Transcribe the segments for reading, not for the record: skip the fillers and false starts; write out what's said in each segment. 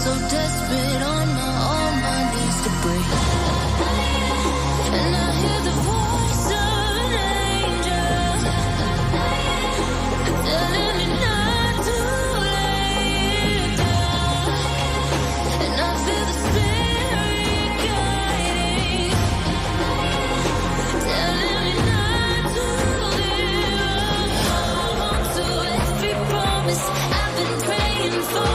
so desperate on my knees to breathe. And I hear the voice of an angel telling me not to lay it down. And I feel the spirit guiding, telling me not to give up. Hold on to every promise I've been praying for.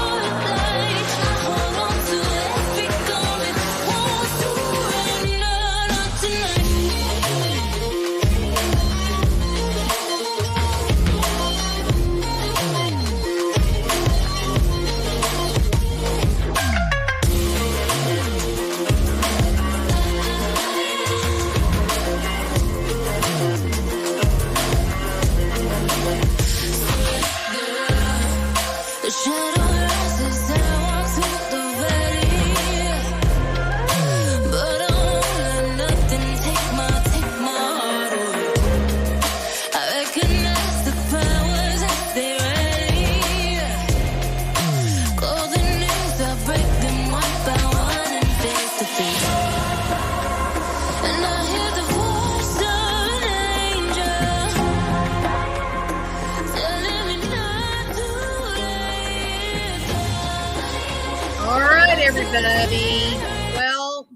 Everybody. Well,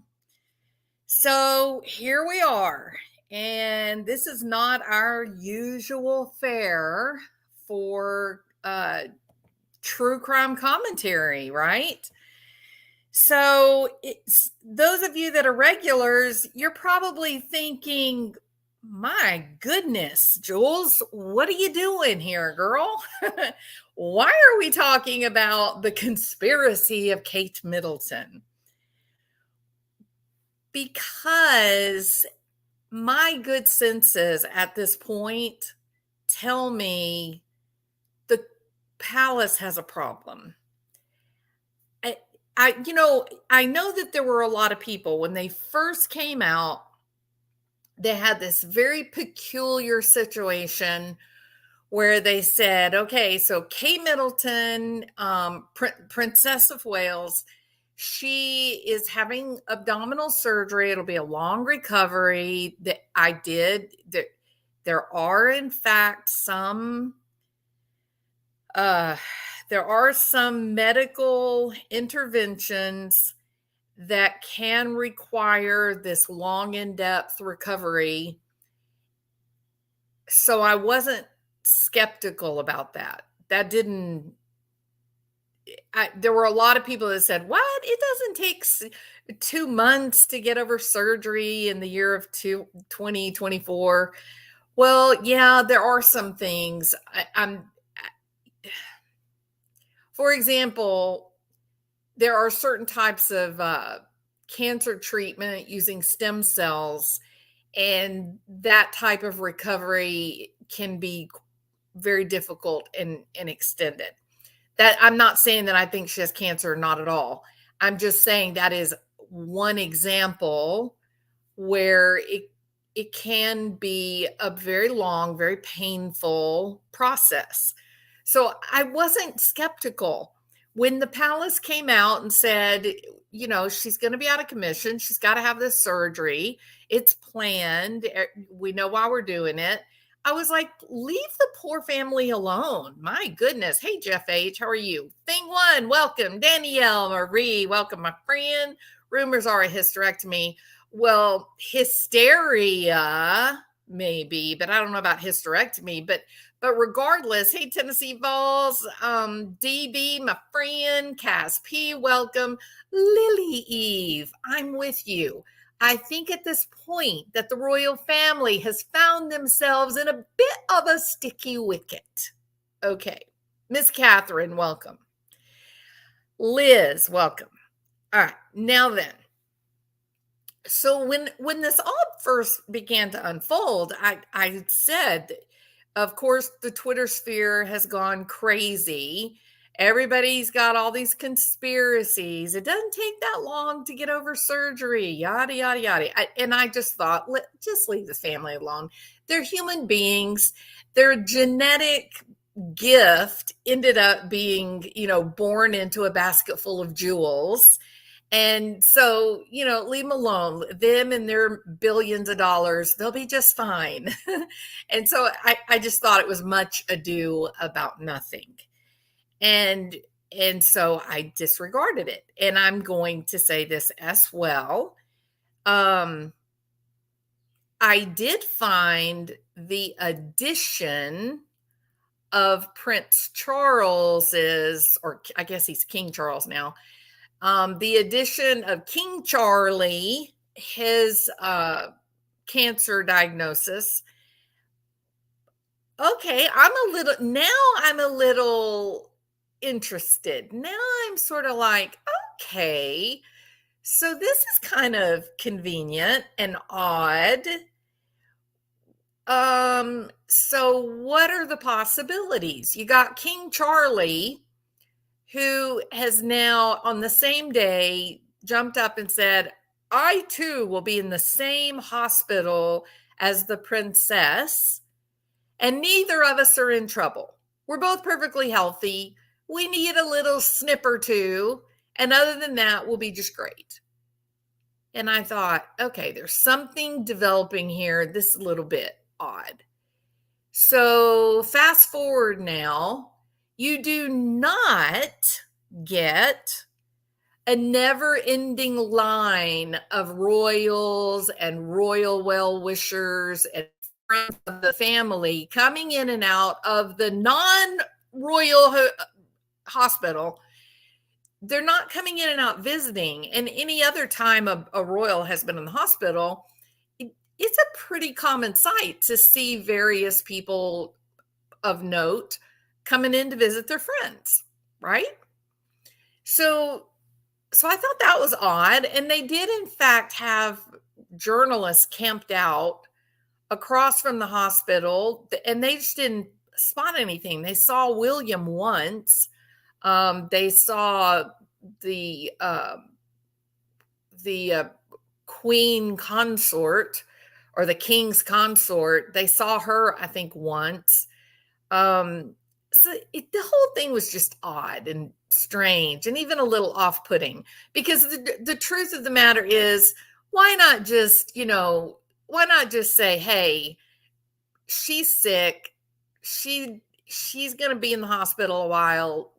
so here we are, and this is not our usual fare for true crime commentary, right? So it's those of you that are regulars, you're probably thinking, my goodness, Jules, what are you doing here, girl? Why are we talking about the conspiracy of Kate Middleton? Because my good senses at this point tell me the palace has a problem. I know that there were a lot of people when they first came out. They had this very peculiar situation where they said, okay, so Kate Middleton, Princess of Wales, she is having abdominal surgery. It'll be a long recovery. There are, in fact, some medical interventions that can require this long, in-depth recovery. So I wasn't skeptical about that. There were a lot of people that said, what? It doesn't take 2 months to get over surgery in the year of 2024. Well, yeah, there are some things. For example, there are certain types of cancer treatment using stem cells, and that type of recovery can be very difficult and extended. That I'm not saying that I think she has cancer, not at all. I'm just saying that is one example where it can be a very long, very painful process. So I wasn't skeptical. When the palace came out and said, she's going to be out of commission, she's got to have this surgery, it's planned, we know why we're doing it, I was like, leave the poor family alone. My goodness. Hey, Jeff H., how are you? Thing one, welcome. Danielle Marie, welcome, my friend. Rumors are a hysterectomy. Well, hysteria, maybe, but I don't know about hysterectomy. But regardless, hey, Tennessee Vols, DB, my friend, Cass P., welcome. Lily Eve, I'm with you. I think at this point that the royal family has found themselves in a bit of a sticky wicket. Okay. Miss Catherine, welcome. Liz, welcome. All right. Now then. So when this all first began to unfold, I said, of course, the Twitter sphere has gone crazy. Everybody's got all these conspiracies. It doesn't take that long to get over surgery, yada, yada, yada. And I just thought, just leave the family alone. They're human beings. Their genetic gift ended up being, born into a basket full of jewels. And so, leave them alone. Them and their billions of dollars, they'll be just fine. And so I just thought it was much ado about nothing. And and so I disregarded it. And I'm going to say this as well. Um, I did find the addition of Prince Charles's, or I guess he's King Charles now, the addition of King Charlie, his cancer diagnosis. Okay, I'm a little interested. Now I'm sort of like, okay, so this is kind of convenient and odd. So what are the possibilities? You got King Charlie, who has now on the same day jumped up and said, I too will be in the same hospital as the princess, and neither of us are in trouble. We're both perfectly healthy. We need a little snip or two, and other than that, we'll be just great. And I thought, okay, there's something developing here. This is a little bit odd. So fast forward now, you do not get a never-ending line of royals and royal well-wishers and friends of the family coming in and out of the non-royal hospital. They're not coming in and out visiting. And any other time a royal has been in the hospital, it's a pretty common sight to see various people of note coming in to visit their friends, right? So I thought that was odd. And they did, in fact, have journalists camped out across from the hospital, and they just didn't spot anything. They saw William once. They saw the queen consort, or the king's consort. They saw her, I think, once. So the whole thing was just odd and strange and even a little off-putting, because the truth of the matter is, why not just say, hey, she's sick. She's going to be in the hospital a while.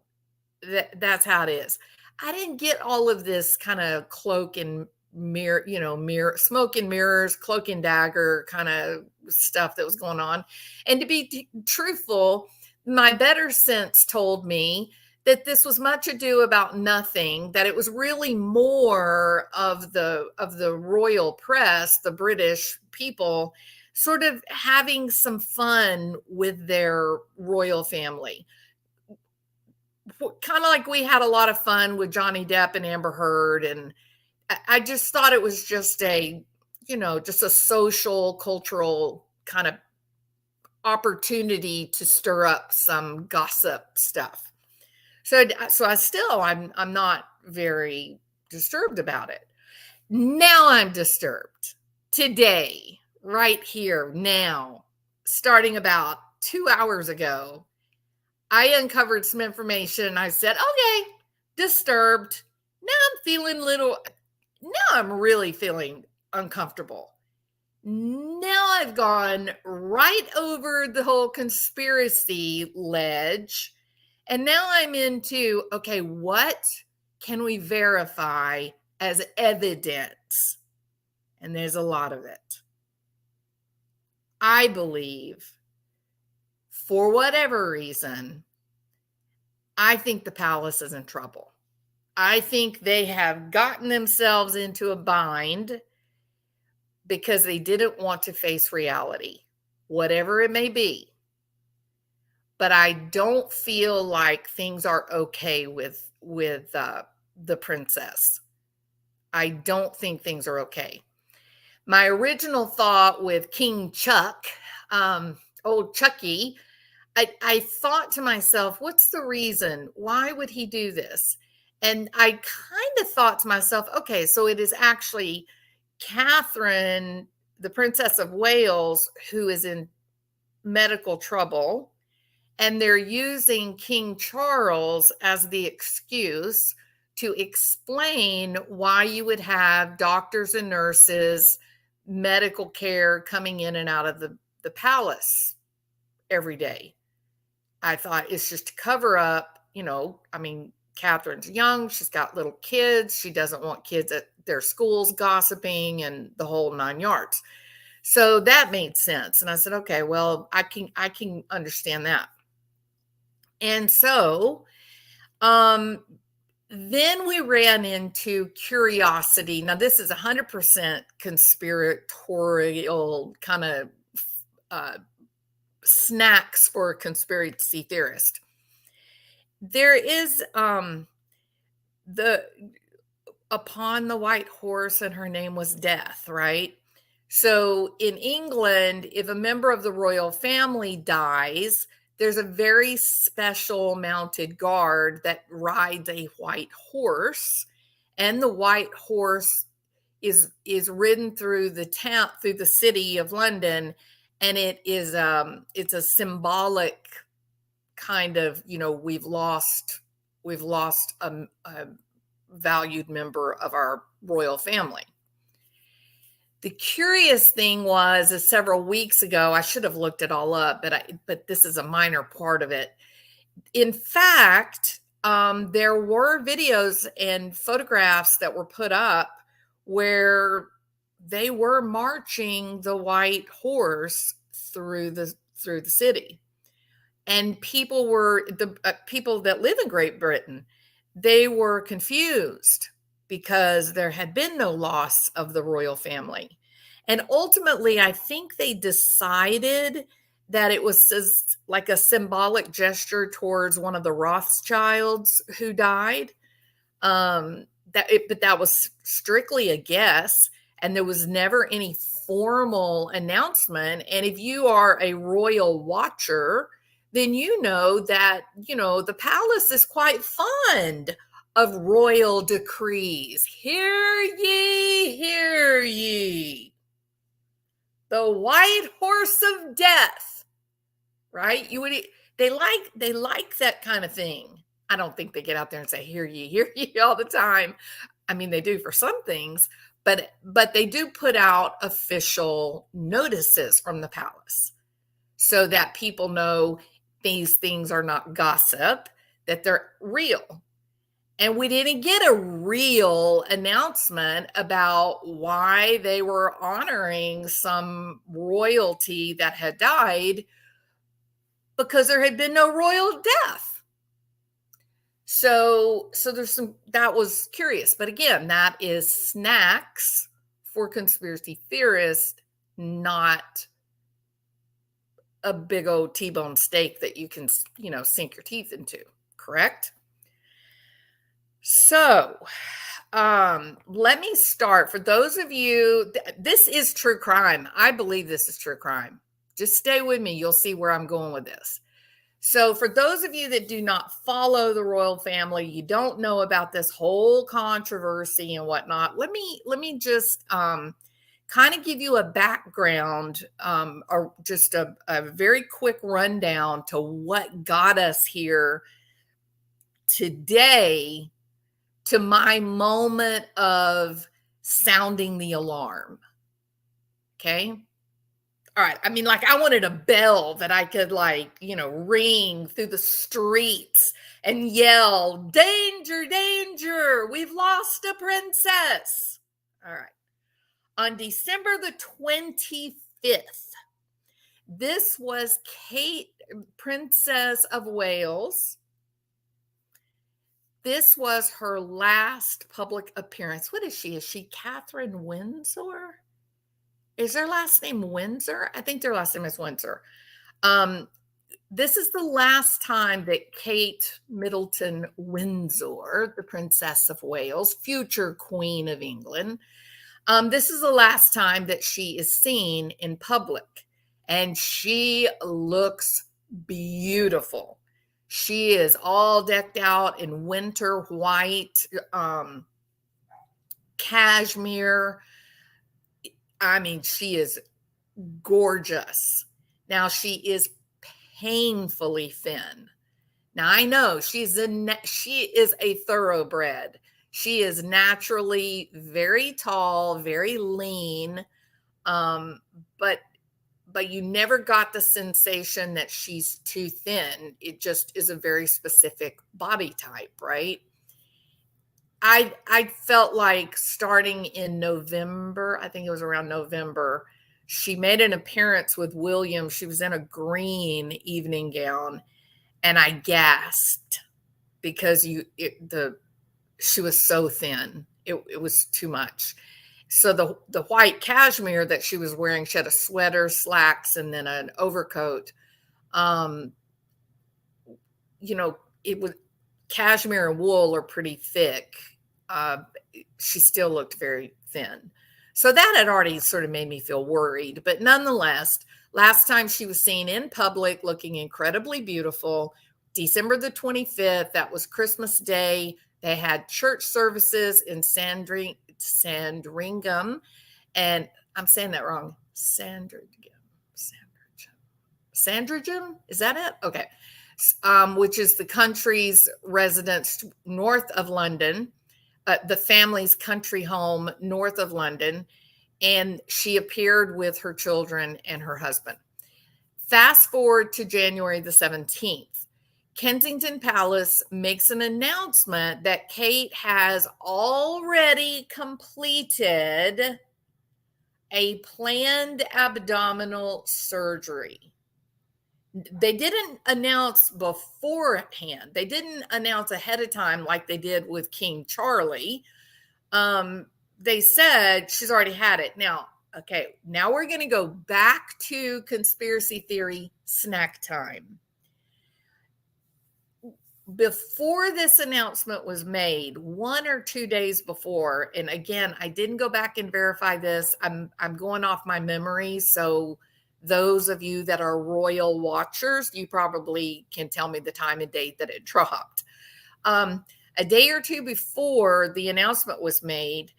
That's how it is. I didn't get all of this kind of cloak and mirror, smoke and mirrors, cloak and dagger kind of stuff that was going on. And to be truthful, my better sense told me that this was much ado about nothing, that it was really more of the royal press, the British people, sort of having some fun with their royal family. Kind of like we had a lot of fun with Johnny Depp and Amber Heard. And I just thought it was just a social, cultural kind of opportunity to stir up some gossip stuff. So I'm not very disturbed about it. Now I'm disturbed. Today, right here, now, starting about 2 hours ago, I uncovered some information. I said, okay, disturbed. Now I'm really feeling uncomfortable. Now I've gone right over the whole conspiracy ledge. And now I'm into, okay, what can we verify as evidence? And there's a lot of it. I believe, for whatever reason, I think the palace is in trouble. I think they have gotten themselves into a bind because they didn't want to face reality, whatever it may be. But I don't feel like things are okay with the princess. I don't think things are okay. My original thought with King Chuck, old Chucky, I thought to myself, what's the reason? Why would he do this? And I kind of thought to myself, okay, so it is actually Catherine, the Princess of Wales, who is in medical trouble. And they're using King Charles as the excuse to explain why you would have doctors and nurses, medical care coming in and out of the palace every day. I thought it's just to cover up, I mean, Catherine's young, she's got little kids, she doesn't want kids at their schools gossiping and the whole 9 yards. So that made sense. And I said, okay, well, I can understand that. And so then we ran into curiosity. Now, this is 100% conspiratorial kind of snacks for a conspiracy theorist. There is the upon the white horse, and her name was Death, right? So in England, if a member of the royal family dies, there's a very special mounted guard that rides a white horse, and the white horse is ridden through the town, through the city of London, and it's a symbolic kind of, we've lost a valued member of our royal family. The curious thing was, several weeks ago, I should have looked it all up, but this is a minor part of it. In fact, there were videos and photographs that were put up where they were marching the white horse through the city, and people that live in Great Britain, they were confused because there had been no loss of the royal family. And ultimately, I think they decided that it was like a symbolic gesture towards one of the Rothschilds who died. But that was strictly a guess, and there was never any formal announcement. And if you are a royal watcher, then you know that, the palace is quite fond of royal decrees. Hear ye, hear ye. The white horse of death, right? They like that kind of thing. I don't think they get out there and say, hear ye all the time. I mean, they do for some things, but they do put out official notices from the palace so that people know these things are not gossip, that they're real. And we didn't get a real announcement about why they were honoring some royalty that had died, because there had been no royal death. So that was curious. But again, that is snacks for conspiracy theorists, not a big old T-bone steak that you can, sink your teeth into, correct? So, let me start. For those of you, this is true crime. I believe this is true crime. Just stay with me. You'll see where I'm going with this. So for those of you that do not follow the royal family, you don't know about this whole controversy and whatnot, let me just kind of give you a background, or just a very quick rundown to what got us here today, to my moment of sounding the alarm. Okay. All right. I mean, like, I wanted a bell that I could, ring through the streets and yell, danger, danger, we've lost a princess. All right. On December the 25th, this was Kate, Princess of Wales. This was her last public appearance. What is she? Is she Catherine Windsor? Is their last name Windsor? I think their last name is Windsor. This is the last time that Kate Middleton Windsor, the Princess of Wales, future Queen of England, this is the last time that she is seen in public. And she looks beautiful. She is all decked out in winter white, cashmere. I mean, she is gorgeous. Now, she is painfully thin. Now I know she is a thoroughbred. She is naturally very tall, very lean, um, but you never got the sensation that she's too thin. It just is a very specific body type, right? I felt like starting in November, I think it was around November, she made an appearance with William. She was in a green evening gown, and I gasped because she was so thin. It was too much. So the white cashmere that she was wearing, she had a sweater, slacks, and then an overcoat. Um, you know, it was cashmere and wool are pretty thick. Uh, she still looked very thin. So that had already sort of made me feel worried. But nonetheless, last time she was seen in public looking incredibly beautiful, December the 25th, that was Christmas Day. They had church services in Sandringham. And I'm saying that wrong. Sandringham? Is that it? Okay. Which is the country's residence north of London, the family's country home north of London. And she appeared with her children and her husband. Fast forward to January the 17th. Kensington Palace makes an announcement that Kate has already completed a planned abdominal surgery. They didn't announce beforehand. They didn't announce ahead of time like they did with King Charlie. They said she's already had it. Now, okay, now we're going to go back to conspiracy theory snack time. Before this announcement was made, 1 or 2 days before, and again, I didn't go back and verify this. I'm going off my memory, so those of you that are royal watchers, you probably can tell me the time and date that it dropped. A day or two before the announcement was made,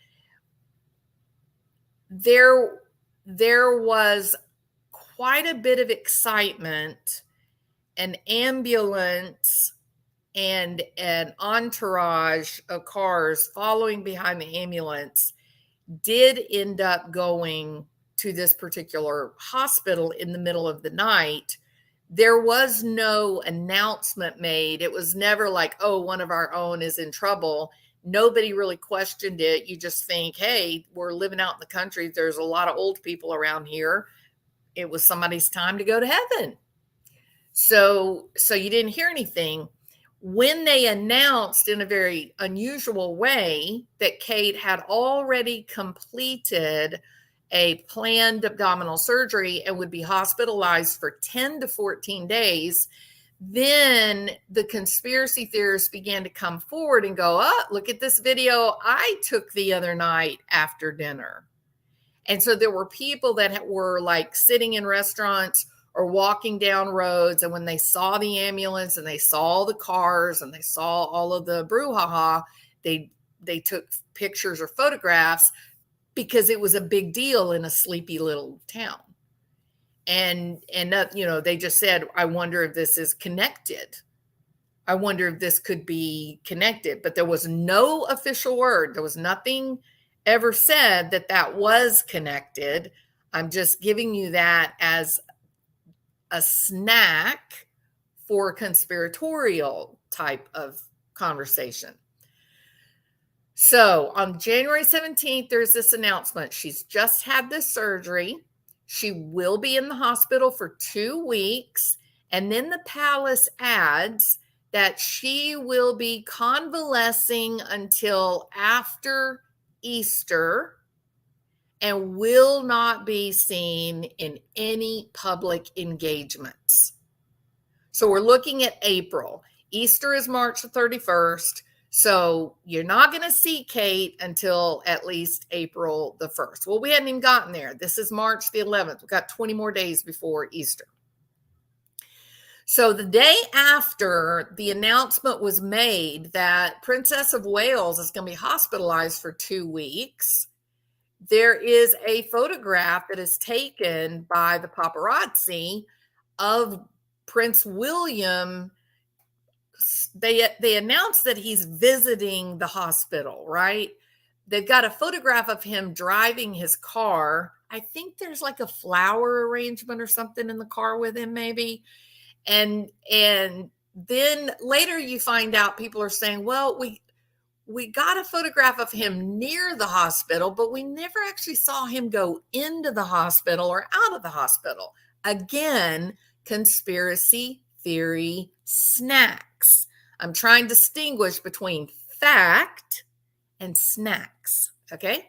there was quite a bit of excitement. An ambulance and an entourage of cars following behind the ambulance did end up going to this particular hospital in the middle of the night. There was no announcement made. It was never like, oh, one of our own is in trouble. Nobody really questioned it. You just think, hey, we're living out in the country. There's a lot of old people around here. It was somebody's time to go to heaven. So you didn't hear anything. When they announced in a very unusual way that Kate had already completed a planned abdominal surgery and would be hospitalized for 10 to 14 days, then the conspiracy theorists began to come forward and go, oh, look at this video I took the other night after dinner. And so there were people that were like sitting in restaurants or walking down roads, and when they saw the ambulance and they saw the cars and they saw all of the brouhaha, they took pictures or photographs because it was a big deal in a sleepy little town. And that, they just said, I wonder if this is connected. I wonder if this could be connected. But there was no official word. There was nothing ever said that was connected. I'm just giving you that as a snack for conspiratorial type of conversation. So on January 17th, there's this announcement. She's just had this surgery. She will be in the hospital for 2 weeks. And then the palace adds that she will be convalescing until after Easter and will not be seen in any public engagements. So we're looking at April. Easter is March the 31st. So you're not going to see Kate until at least April the 1st. Well, we hadn't even gotten there. This is March the 11th. We've got 20 more days before Easter. So the day after the announcement was made that Princess of Wales is going to be hospitalized for 2 weeks, there is a photograph that is taken by the paparazzi of Prince William, they announced that he's visiting the hospital, right? They've got a photograph of him driving his car. I think there's like a flower arrangement or something in the car with him, maybe. And then later you find out people are saying, well, we got a photograph of him near the hospital, but we never actually saw him go into the hospital or out of the hospital. Again, conspiracy theory snacks. I'm trying to distinguish between fact and snacks. Okay.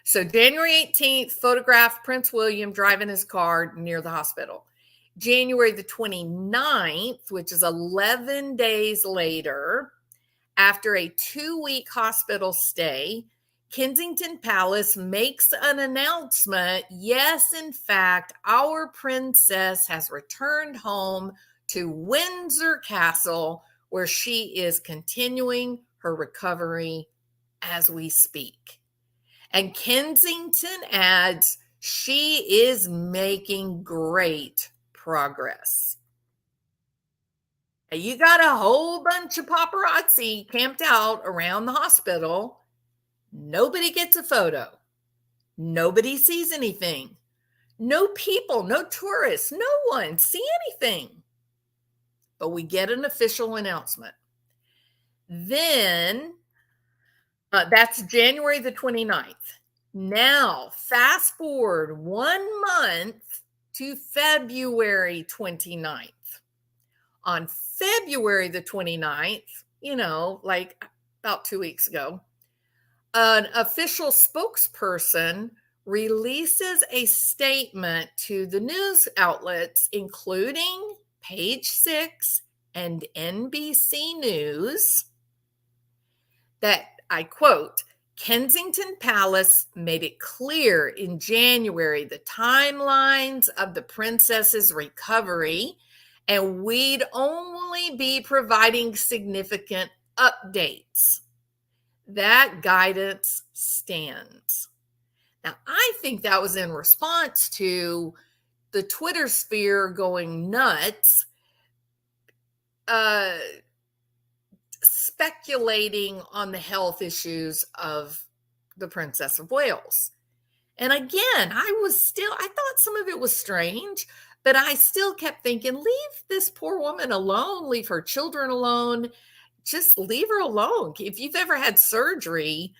So January 18th, photographed Prince William driving his car near the hospital. January the 29th, which is 11 days later, after a 2-week hospital stay, Kensington Palace makes an announcement. Yes, in fact, our princess has returned home to Windsor Castle, where she is continuing her recovery as we speak. And Kensington adds, she is making great progress. You got a whole bunch of paparazzi camped out around the hospital. Nobody gets a photo. Nobody sees anything. No people, no tourists, no one see anything. But we get an official announcement. Then, that's January the 29th. Now, fast forward 1 month to February 29th. On February the 29th, like about 2 weeks ago, an official spokesperson releases a statement to the news outlets, including Page 6 and NBC News, that, I quote, Kensington Palace made it clear in January the timelines of the princess's recovery, and we'd only be providing significant updates. That guidance stands. Now, I think that was in response to the Twitter sphere going nuts, speculating on the health issues of the Princess of Wales. And again, I thought some of it was strange, but I still kept thinking, leave this poor woman alone, leave her children alone, just leave her alone. If you've ever had surgery,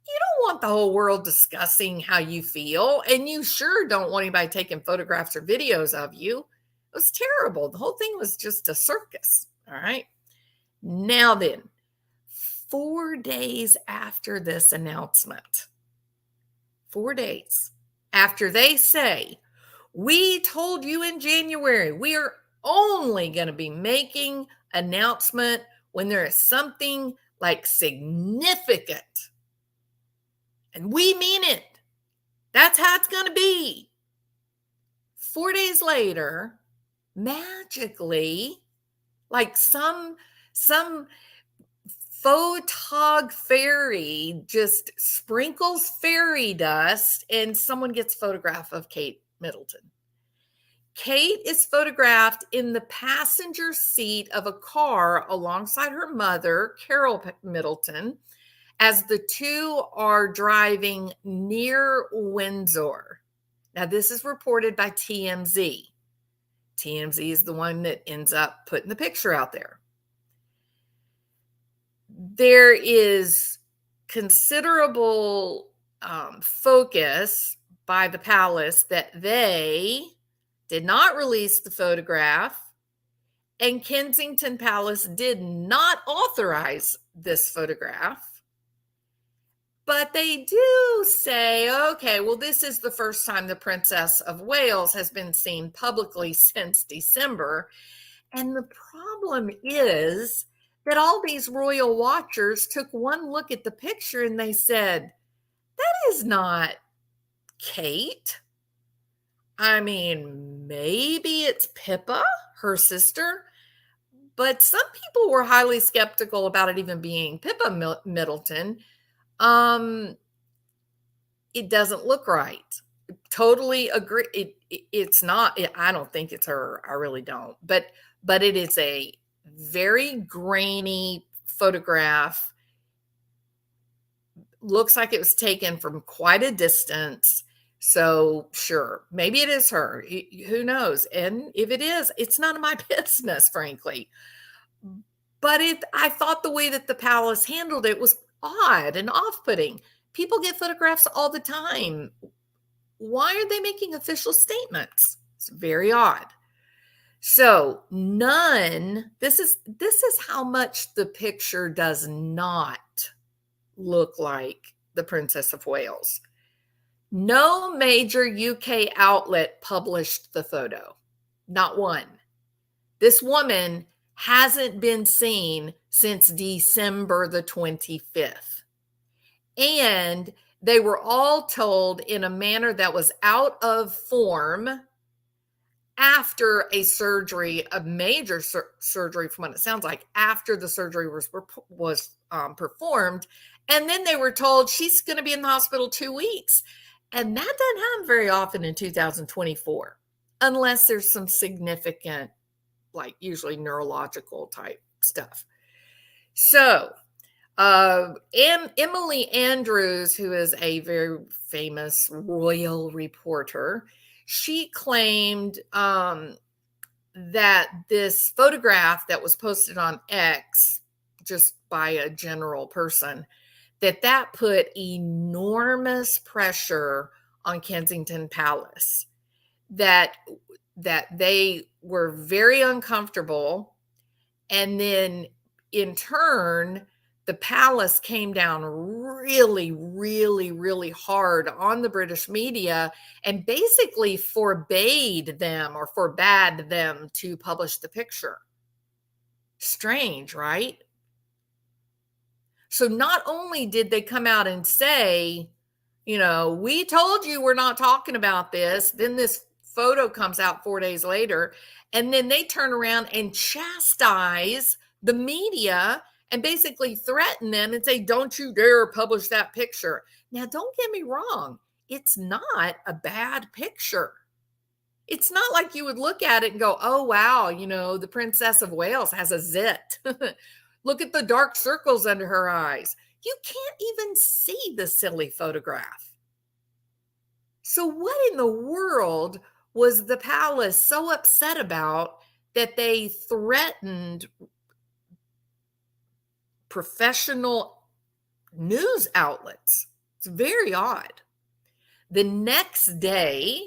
you don't want the whole world discussing how you feel, and you sure don't want anybody taking photographs or videos of you. It was terrible. The whole thing was just a circus. All right. Now then, 4 days after this announcement, 4 days after they say, we told you in January, we are only going to be making announcement when there is something like significant. And we mean it. That's how it's going to be. 4 days later, magically, like some photog fairy just sprinkles fairy dust and someone gets a photograph of Kate Middleton. Kate is photographed in the passenger seat of a car alongside her mother, Carol Middleton, as the two are driving near Windsor. Now, this is reported by TMZ. TMZ is the one that ends up putting the picture out there. There is considerable focus by the palace that they did not release the photograph, and Kensington Palace did not authorize this photograph. But they do say, okay, well, this is the first time the Princess of Wales has been seen publicly since December. And the problem is that all these royal watchers took one look at the picture and they said, that is not Kate. I mean, maybe it's Pippa, her sister, but some people were highly skeptical about it even being Pippa Middleton. It doesn't look right. totally agree. It's not. I don't think it's her. I really don't. But it is a very grainy photograph. Looks like it was taken from quite a distance. So sure, maybe it is her. Who knows? And if it is, it's none of my business, frankly. But I thought the way that the palace handled it was odd and off-putting. People get photographs all the time. Why are they making official statements? It's very odd. So this is how much the picture does not look like the Princess of Wales. No major UK outlet published the photo. Not one. This woman hasn't been seen since December the 25th. And they were all told in a manner that was out of form after a surgery, a major surgery, from what it sounds like, after the surgery was performed. And then they were told she's going to be in the hospital 2 weeks. And that doesn't happen very often in 2024, unless there's some significant, like usually neurological type stuff. So Emily Andrews, who is a very famous royal reporter, she claimed that this photograph that was posted on X, just by a general person, that put enormous pressure on Kensington Palace, that they were very uncomfortable. And then in turn, the palace came down really, really, really hard on the British media and basically forbade them to publish the picture. Strange, right? So not only did they come out and say, we told you we're not talking about this, then this photo comes out 4 days later, and then they turn around and chastise the media and basically threaten them and say, don't you dare publish that picture. Now, don't get me wrong. It's not a bad picture. It's not like you would look at it and go, oh, wow, the Princess of Wales has a zit. Look at the dark circles under her eyes. You can't even see the silly photograph. So what in the world was the palace so upset about that they threatened professional news outlets? It's very odd. The next day,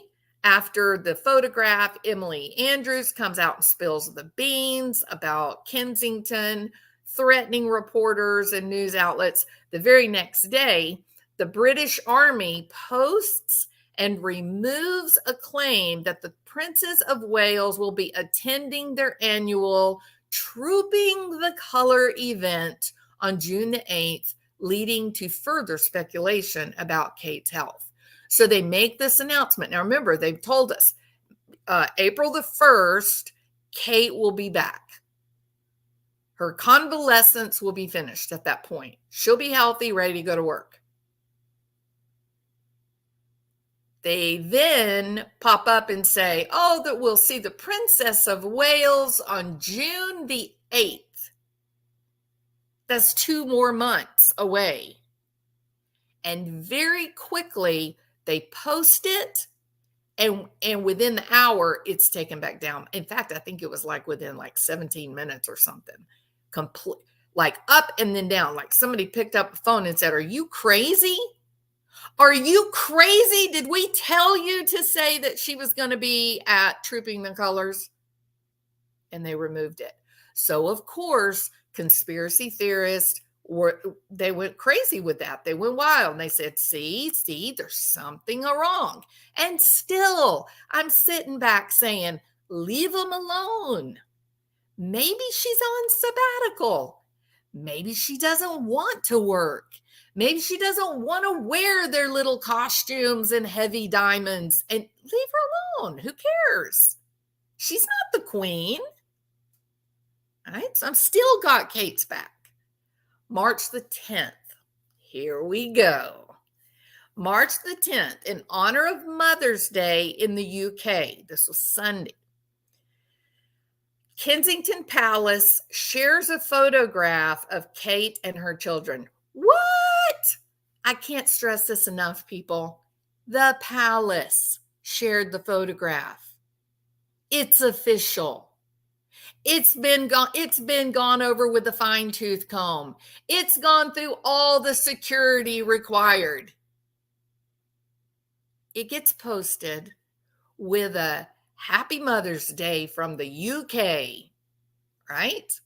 after the photograph, Emily Andrews comes out and spills the beans about Kensington, threatening reporters and news outlets. The very next day, the British Army posts and removes a claim that the Princess of Wales will be attending their annual Trooping the Colour event on June the 8th, leading to further speculation about Kate's health. So they make this announcement. Now remember, they've told us April the 1st, Kate will be back. Her convalescence will be finished at that point. She'll be healthy, ready to go to work. They then pop up and say, that we'll see the Princess of Wales on June the 8th. That's 2 more months away. And very quickly, they post it, and within the hour, it's taken back down. In fact, I think it was within 17 minutes or something. Complete, up and then down. Like somebody picked up a phone and said, are you crazy? Are you crazy? Did we tell you to say that she was going to be at Trooping the Colors? And they removed it. So, of course, conspiracy theorists, they went crazy with that. They went wild. And they said, see, there's something wrong. And still, I'm sitting back saying, leave them alone. Maybe she's on sabbatical. Maybe she doesn't want to work. Maybe she doesn't want to wear their little costumes and heavy diamonds, and leave her alone. Who cares? She's not the queen. All right, so I've still got Kate's back. March the 10th. Here we go. March the 10th, in honor of Mother's Day in the UK. This was Sunday. Kensington Palace shares a photograph of Kate and her children. What? I can't stress this enough, people. The palace shared the photograph. It's official. It's been gone over with a fine-tooth comb. It's gone through all the security required. It gets posted with a Happy Mother's Day from the UK, right?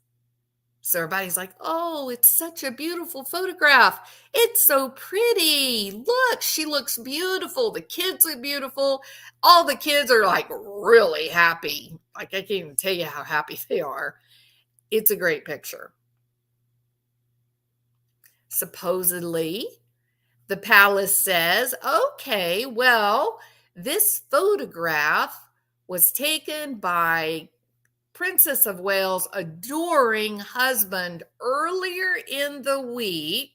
So everybody's like, oh, it's such a beautiful photograph. It's so pretty. Look, she looks beautiful. The kids look beautiful. All the kids are like really happy. Like, I can't even tell you how happy they are. It's a great picture. Supposedly, the palace says, okay, well, this photograph was taken by Princess of Wales' adoring husband earlier in the week,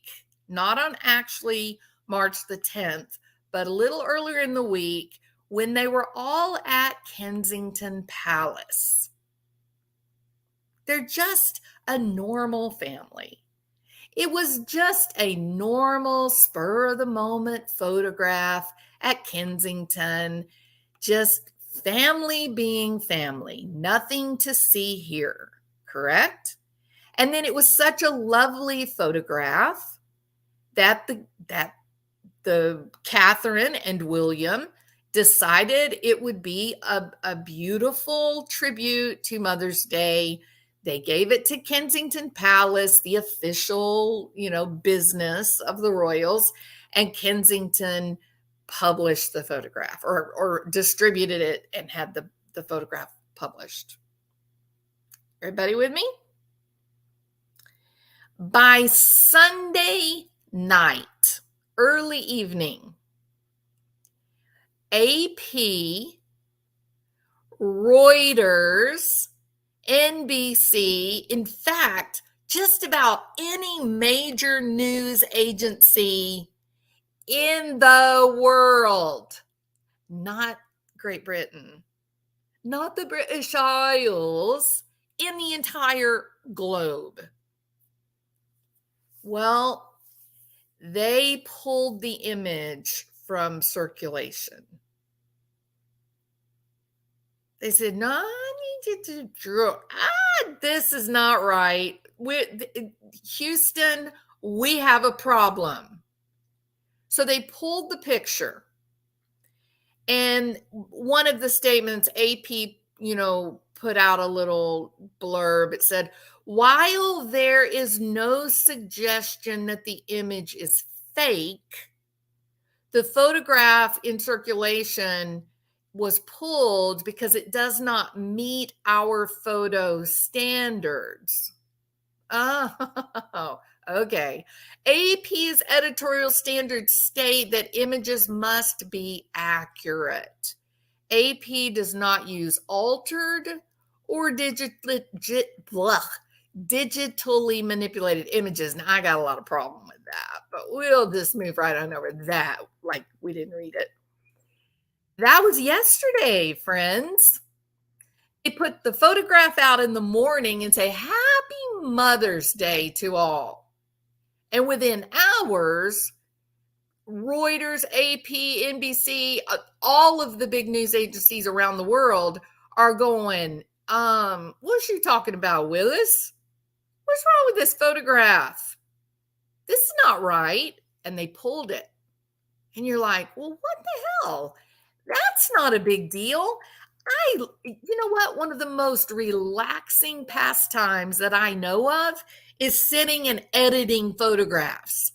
not on actually March the 10th, but a little earlier in the week when they were all at Kensington Palace. They're just a normal family. It was just a normal spur of the moment photograph at Kensington, just family being family, nothing to see here, correct? And then it was such a lovely photograph that the Catherine and William decided it would be a beautiful tribute to Mother's Day. They gave it to Kensington Palace, the official, business of the royals, and Kensington published the photograph or distributed it and had the photograph published. Everybody with me? By Sunday night, early evening, AP, Reuters, NBC, in fact, just about any major news agency in the world, not Great Britain, not the British Isles, in the entire globe. Well, they pulled the image from circulation. They said, no, I need you to draw. This is not right. Houston, we have a problem. So they pulled the picture. And one of the statements, AP, put out a little blurb. It said, while there is no suggestion that the image is fake, the photograph in circulation was pulled because it does not meet our photo standards. Oh, okay. AP's editorial standards state that images must be accurate. AP does not use altered or digitally manipulated images. Now, I got a lot of problem with that, but we'll just move right on over that like we didn't read it. That was yesterday, friends. They put the photograph out in the morning and say, Happy Mother's Day to all. And within hours, Reuters, AP, NBC, all of the big news agencies around the world are going, what's she talking about, Willis? What's wrong with this photograph? This is not right. And they pulled it. And you're like, well, what the hell? That's not a big deal. You know what? One of the most relaxing pastimes that I know of is sitting and editing photographs.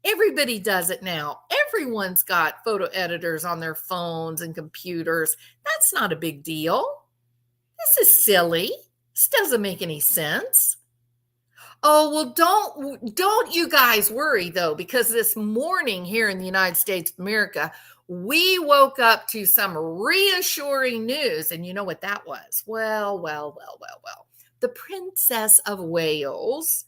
Everybody does it now. Everyone's got photo editors on their phones and computers. That's not a big deal. This is silly. This doesn't make any sense. Oh, well, don't you guys worry, though, because this morning here in the United States of America, we woke up to some reassuring news. And you know what that was? Well. The Princess of Wales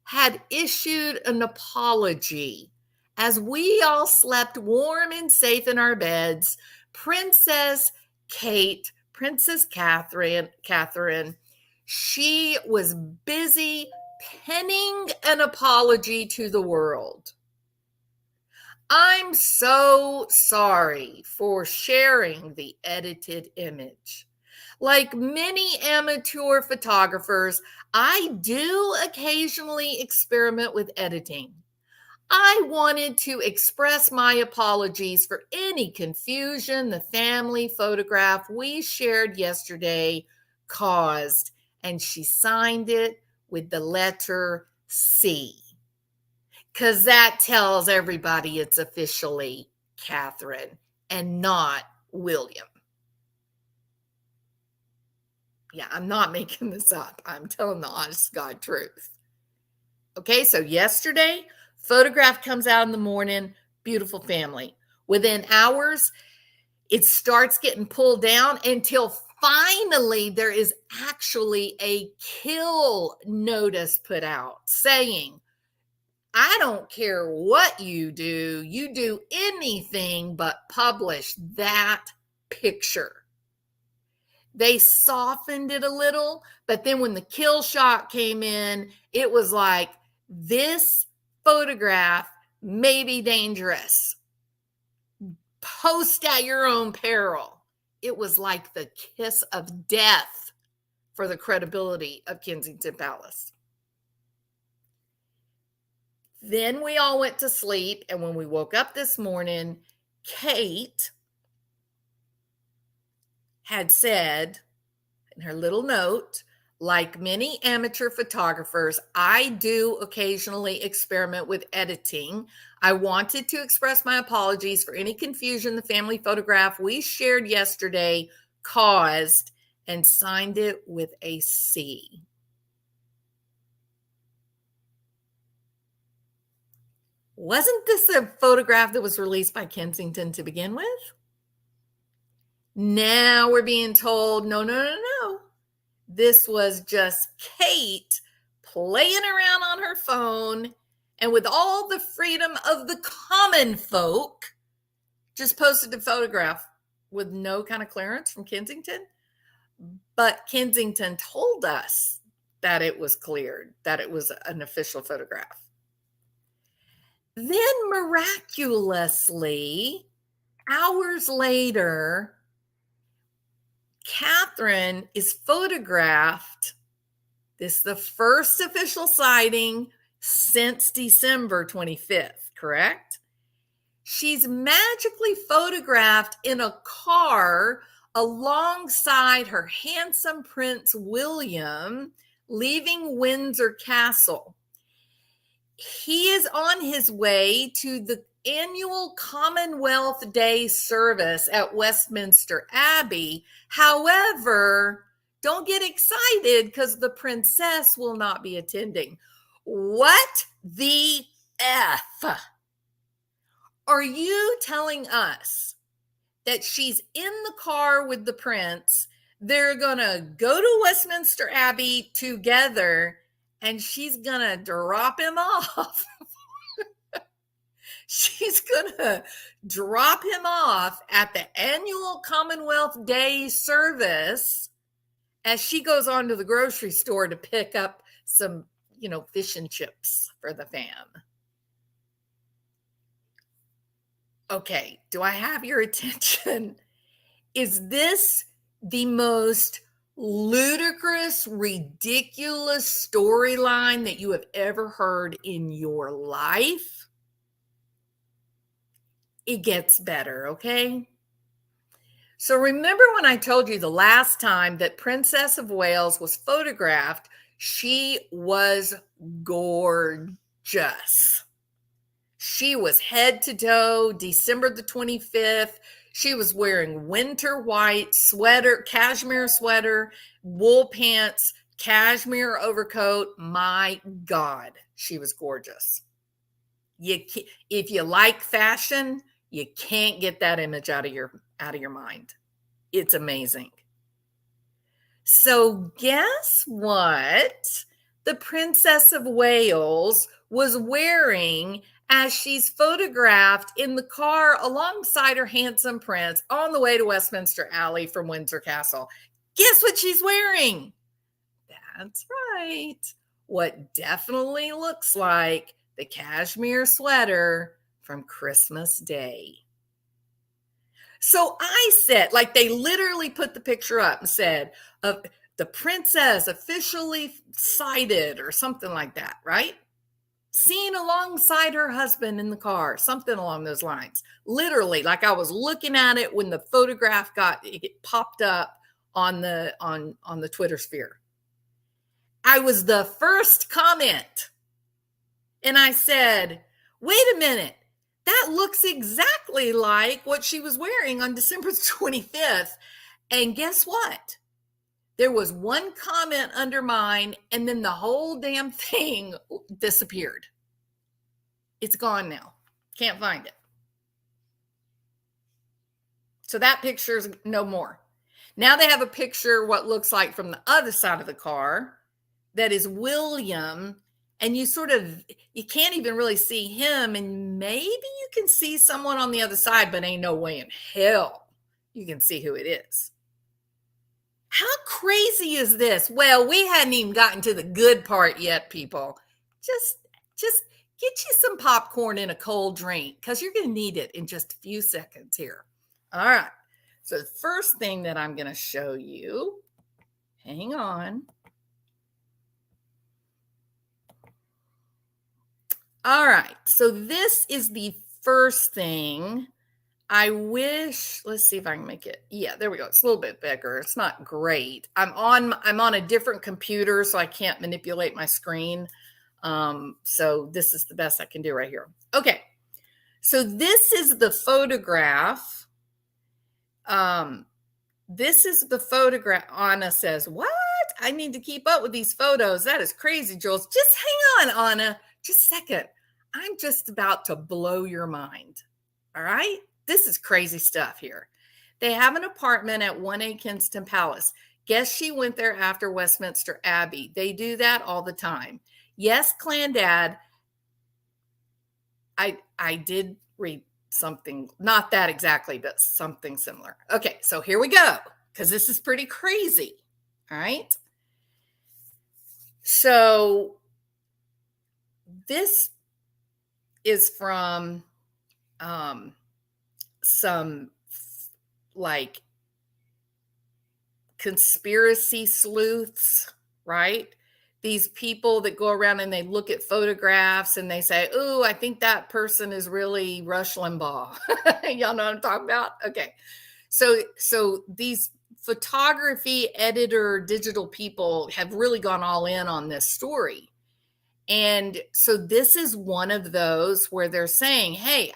had issued an apology As we all slept warm and safe in our beds, Princess Kate, Princess Catherine, she was busy penning an apology to the world. I'm so sorry for sharing the edited image. Like many amateur photographers, I do occasionally experiment with editing. I wanted to express my apologies for any confusion the family photograph we shared yesterday caused, and she signed it with the letter C, because that tells everybody it's officially Catherine and not William. Yeah, I'm not making this up. I'm telling the honest to God truth. Okay, so yesterday, photograph comes out in the morning, beautiful family. Within hours, it starts getting pulled down until finally there is actually a kill notice put out saying, I don't care what you do anything but publish that picture. They softened it a little, but then when the kill shot came in, it was like, this photograph may be dangerous. Post at your own peril. It was like the kiss of death for the credibility of Kensington Palace. Then we all went to sleep, and when we woke up this morning, Kate had said in her little note, like many amateur photographers, I do occasionally experiment with editing. I wanted to express my apologies for any confusion the family photograph we shared yesterday caused, and signed it with a C. Wasn't this a photograph that was released by Kensington to begin with? Now we're being told, no. This was just Kate playing around on her phone, and with all the freedom of the common folk, just posted a photograph with no kind of clearance from Kensington. But Kensington told us that it was cleared, that it was an official photograph. Then miraculously, hours later, Catherine is photographed. This is the first official sighting since December 25th, correct? She's magically photographed in a car alongside her handsome Prince William leaving Windsor Castle. He is on his way to the annual Commonwealth Day service at Westminster Abbey. However, don't get excited because the princess will not be attending. What the F? Are you telling us that she's in the car with the prince? They're going to go to Westminster Abbey together, and she's going to drop him off. She's going to drop him off at the annual Commonwealth Day service as she goes on to the grocery store to pick up some, fish and chips for the fam. Okay, do I have your attention? Is this the most ludicrous, ridiculous storyline that you have ever heard in your life? It gets better, okay? So remember when I told you the last time that Princess of Wales was photographed, she was gorgeous. She was head to toe, December the 25th. She was wearing winter white sweater, cashmere sweater, wool pants, cashmere overcoat. My God, she was gorgeous. If you like fashion, you can't get that image out of your mind. It's amazing. So guess what the Princess of Wales was wearing as she's photographed in the car alongside her handsome prince on the way to Westminster Alley from Windsor Castle. Guess what she's wearing? That's right. What definitely looks like the cashmere sweater from Christmas Day. So I said, like, they literally put the picture up and said, the princess officially sighted or something like that, right? Seen alongside her husband in the car, something along those lines. Literally, like I was looking at it when the photograph it popped up on the Twitter sphere. I was the first comment. And I said, wait a minute. That looks exactly like what she was wearing on December 25th. And guess what? There was one comment under mine, and then the whole damn thing disappeared. It's gone now. Can't find it. So that picture's no more. Now they have a picture, what looks like from the other side of the car, that is William. And you can't even really see him. And maybe you can see someone on the other side, but ain't no way in hell you can see who it is. How crazy is this? Well, we hadn't even gotten to the good part yet, people. Just get you some popcorn and a cold drink because you're going to need it in just a few seconds here. All right. So the first thing that I'm going to show you, hang on. All right, so this is the first thing. I wish, let's see if I can make it. Yeah, there we go. It's a little bit bigger. It's not great. I'm on a different computer, so I can't manipulate my screen. So this is the best I can do right here. Okay, so this is the photograph. This is the photograph. Anna says, what? I need to keep up with these photos. That is crazy, Jules. Just hang on, Anna. Just a second. I'm just about to blow your mind. All right? This is crazy stuff here. They have an apartment at 1A Kensington Palace. Guess she went there after Westminster Abbey. They do that all the time. Yes, Clan Dad, I did read something, not that exactly, but something similar. Okay, so here we go, because this is pretty crazy. All right? So this is from some like conspiracy sleuths, right? These people that go around and they look at photographs and they say, oh, I think that person is really Rush Limbaugh. Y'all know what I'm talking about? Okay. So these photography editor digital people have really gone all in on this story. And so this is one of those where they're saying, hey,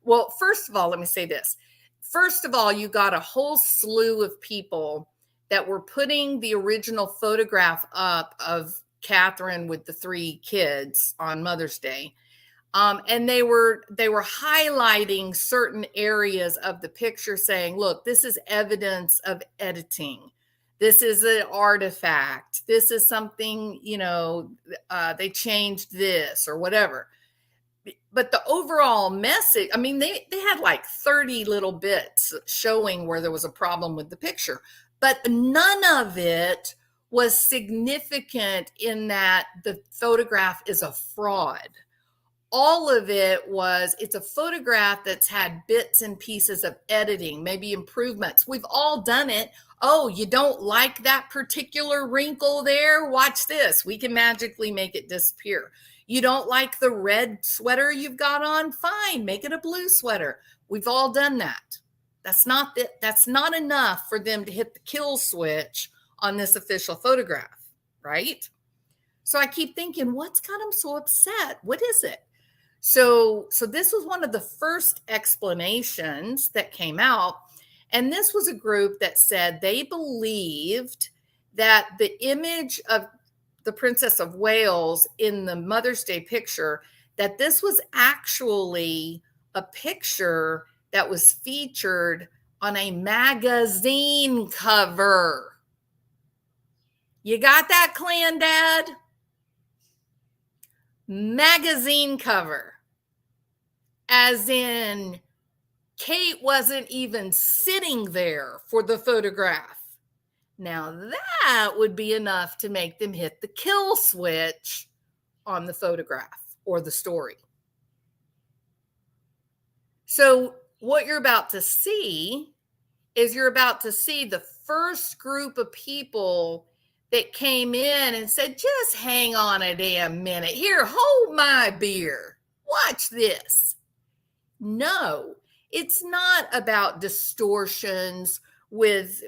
well, first of all, let me say this. First of all, you got a whole slew of people that were putting the original photograph up of Catherine with the 3 kids on Mother's Day. And they were highlighting certain areas of the picture saying, look, this is evidence of editing. This is an artifact. This is something, they changed this or whatever. But the overall message, I mean, they had like 30 little bits showing where there was a problem with the picture, but none of it was significant in that the photograph is a fraud. All of it was, it's a photograph that's had bits and pieces of editing, maybe improvements. We've all done it. Oh, you don't like that particular wrinkle there? Watch this. We can magically make it disappear. You don't like the red sweater you've got on? Fine, make it a blue sweater. We've all done that. That's not enough for them to hit the kill switch on this official photograph, right? So I keep thinking, what's got them so upset? What is it? So this was one of the first explanations that came out. And this was a group that said they believed that the image of the Princess of Wales in the Mother's Day picture, that this was actually a picture that was featured on a magazine cover. You got that, Clan Dad? Magazine cover. as in Kate wasn't even sitting there for the photograph. Now that would be enough to make them hit the kill switch on the photograph or the story. So what you're about to see is you're about to see the first group of people that came in and said, just hang on a damn minute. Here, hold my beer. Watch this. No, it's not about distortions with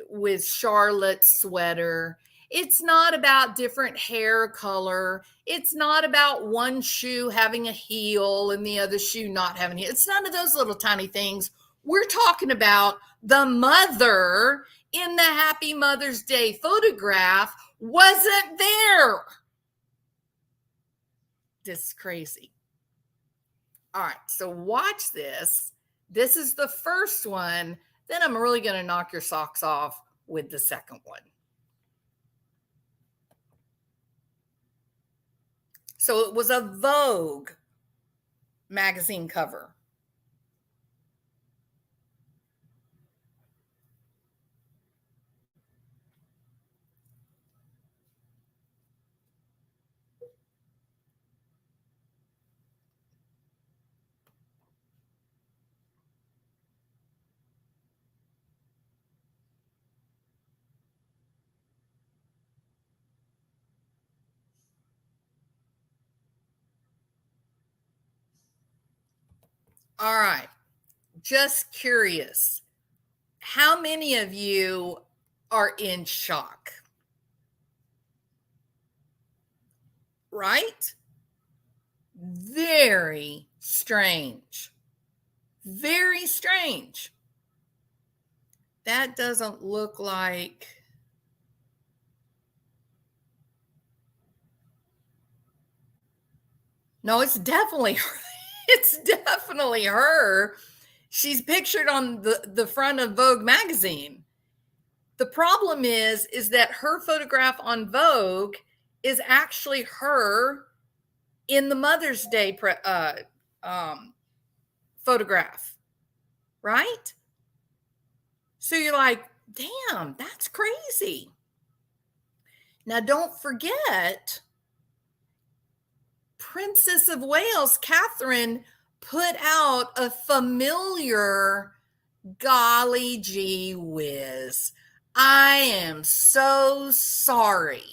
Charlotte's sweater. It's not about different hair color. It's not about one shoe having a heel and the other shoe not having a heel. It's none of those little tiny things. We're talking about the mother in the Happy Mother's Day photograph wasn't there. This is crazy. All right, so watch this. This is the first one. Then I'm really going to knock your socks off with the second one. So it was a Vogue magazine cover. All right, just curious. How many of you are in shock? Right? Very strange. Very strange. That doesn't look like. No, it's definitely her. It's definitely her. She's pictured on the front of Vogue magazine. The problem is that her photograph on Vogue is actually her in the Mother's Day photograph, right? So you're like, damn, that's crazy. Now, don't forget, Princess of Wales, Catherine, put out a familiar golly gee whiz. I am so sorry.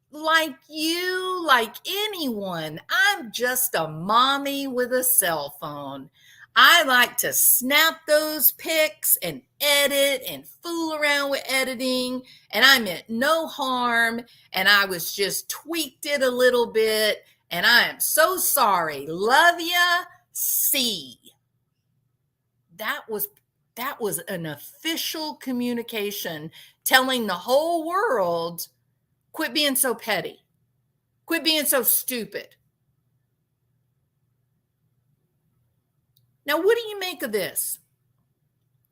Like you, like anyone, I'm just a mommy with a cell phone. I like to snap those pics and edit and fool around with editing, and I meant no harm, and I was just tweaked it a little bit, and I am so sorry. Love ya. See. That was an official communication telling the whole world, quit being so petty. Quit being so stupid. Now, what do you make of this?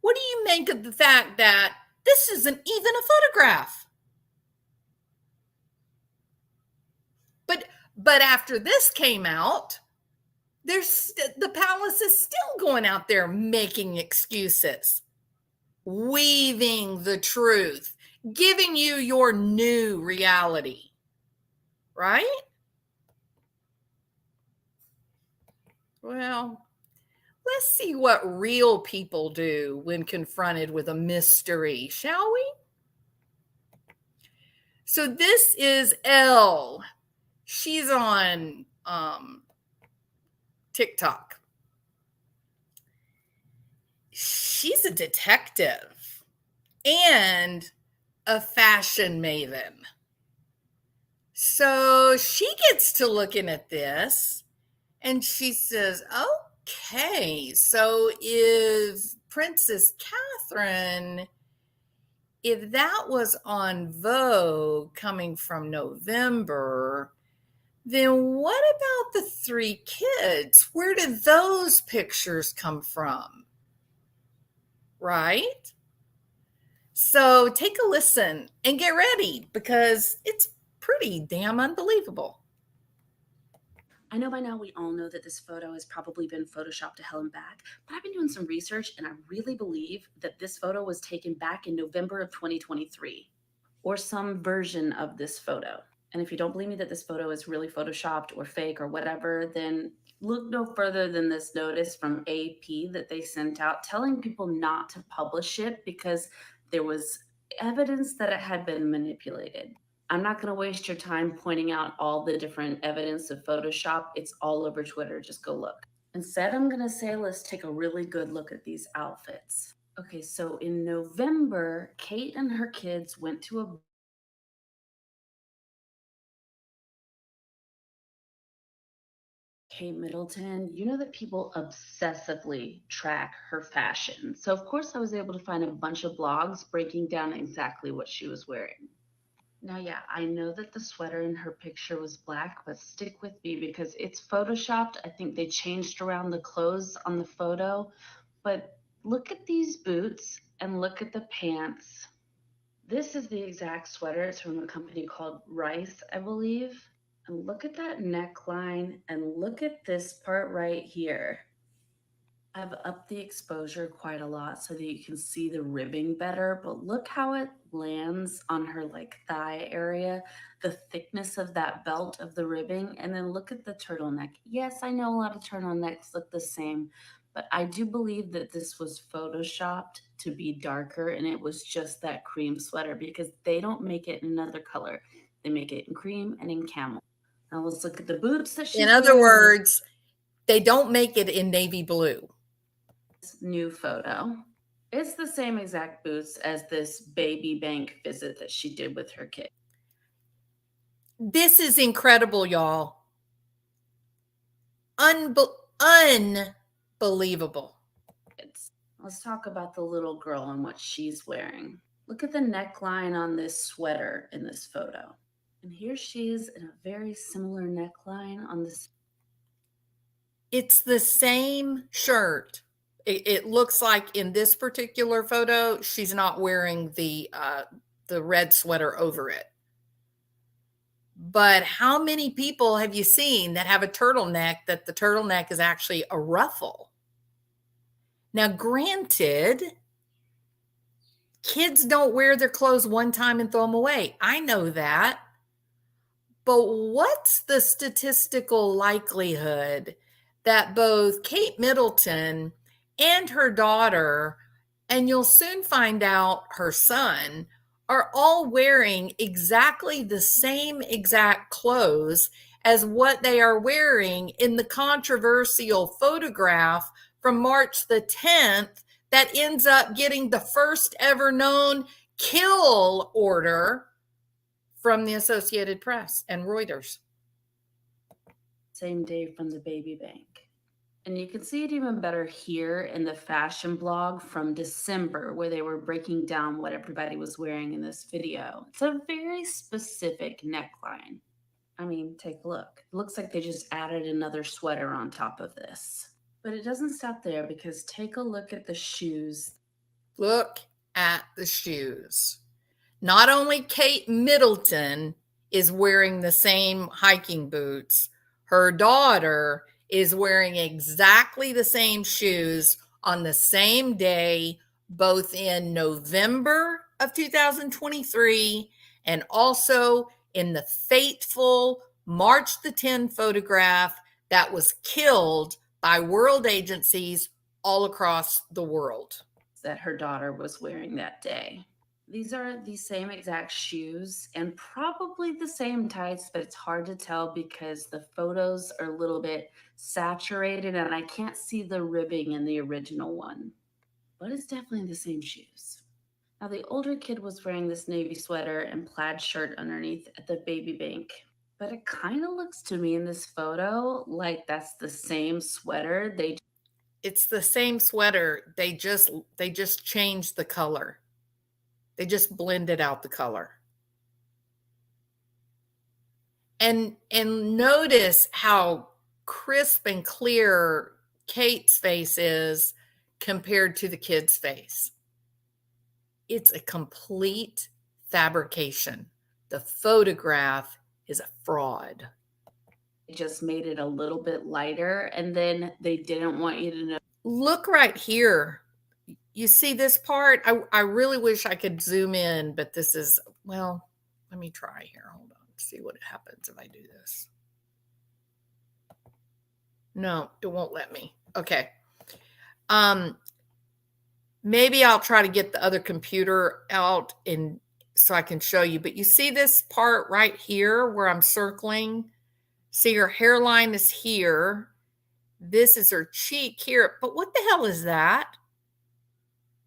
What do you make of the fact that this isn't even a photograph? But after this came out, the palace is still going out there making excuses, weaving the truth, giving you your new reality, right? Well, let's see what real people do when confronted with a mystery, shall we? So this is Elle. She's on TikTok. She's a detective and a fashion maven. So she gets to looking at this and she says, okay, so if Princess Catherine, if that was on Vogue coming from November, then what about the three kids? Where did those pictures come from? Right? So take a listen and get ready because it's pretty damn unbelievable. I know by now we all know that this photo has probably been photoshopped to hell and back, but I've been doing some research and I really believe that this photo was taken back in November of 2023, or some version of this photo. And if you don't believe me that this photo is really photoshopped or fake or whatever, then look no further than this notice from AP that they sent out telling people not to publish it because there was evidence that it had been manipulated. I'm not going to waste your time pointing out all the different evidence of Photoshop. It's all over Twitter. Just go look. Instead, I'm going to say let's take a really good look at these outfits. Okay, so in November, Kate and her kids went to a Kate Middleton, you know that people obsessively track her fashion. So, of course, I was able to find a bunch of blogs breaking down exactly what she was wearing. Now, yeah, I know that the sweater in her picture was black, but stick with me because it's photoshopped. I think they changed around the clothes on the photo. But look at these boots and look at the pants. This is the exact sweater. It's from a company called Rice, I believe. And look at that neckline and look at this part right here. I've upped the exposure quite a lot so that you can see the ribbing better, but look how it lands on her like thigh area, the thickness of that belt of the ribbing, and then look at the turtleneck. Yes, I know a lot of turtlenecks look the same, but I do believe that this was photoshopped to be darker and it was just that cream sweater because they don't make it in another color. They make it in cream and in camel. Now let's look at the boots that In she's other wearing. words, they don't make it in navy blue. New photo. It's the same exact boots as this baby bank visit that she did with her kid. This is incredible, y'all. Unbelievable. Let's talk about the little girl and what she's wearing. Look at the neckline on this sweater in this photo. And here she is in a very similar neckline on this. It's the same shirt. It looks like in this particular photo, she's not wearing the red sweater over it. But how many people have you seen that have a turtleneck that the turtleneck is actually a ruffle? Now, granted, kids don't wear their clothes one time and throw them away. I know that. But what's the statistical likelihood that both Kate Middleton and her daughter, and you'll soon find out her son, are all wearing exactly the same exact clothes as what they are wearing in the controversial photograph from March the 10th that ends up getting the first ever known kill order from the Associated Press and Reuters? Same day from the baby bank. And you can see it even better here in the fashion blog from December, where they were breaking down what everybody was wearing in this video. It's a very specific neckline. I mean, take a look. It looks like they just added another sweater on top of this. But it doesn't stop there because take a look at the shoes. Look at the shoes. Not only Kate Middleton is wearing the same hiking boots, her daughter is wearing exactly the same shoes on the same day, both in November of 2023 and also in the fateful March the 10th photograph that was killed by world agencies all across the world. That her daughter was wearing that day. These are the same exact shoes and probably the same tights, but it's hard to tell because the photos are a little bit saturated and I can't see the ribbing in the original one. But it's definitely the same shoes. Now, the older kid was wearing this navy sweater and plaid shirt underneath at the baby bank. But it kind of looks to me in this photo like that's the same sweater. It's the same sweater. They just changed the color. They just blended out the color. And notice how crisp and clear Kate's face is compared to the kid's face. It's a complete fabrication. The photograph is a fraud. just made it a little bit lighter, and then they didn't want you to know. Look right here. You see this part? I really wish I could zoom in, but this is, well, let me try here. Hold on. See what happens if I do this. No, it won't let me. Okay. Maybe I'll try to get the other computer out and so I can show you. But you see this part right here where I'm circling? See, her hairline is here. This is her cheek here. But what the hell is that?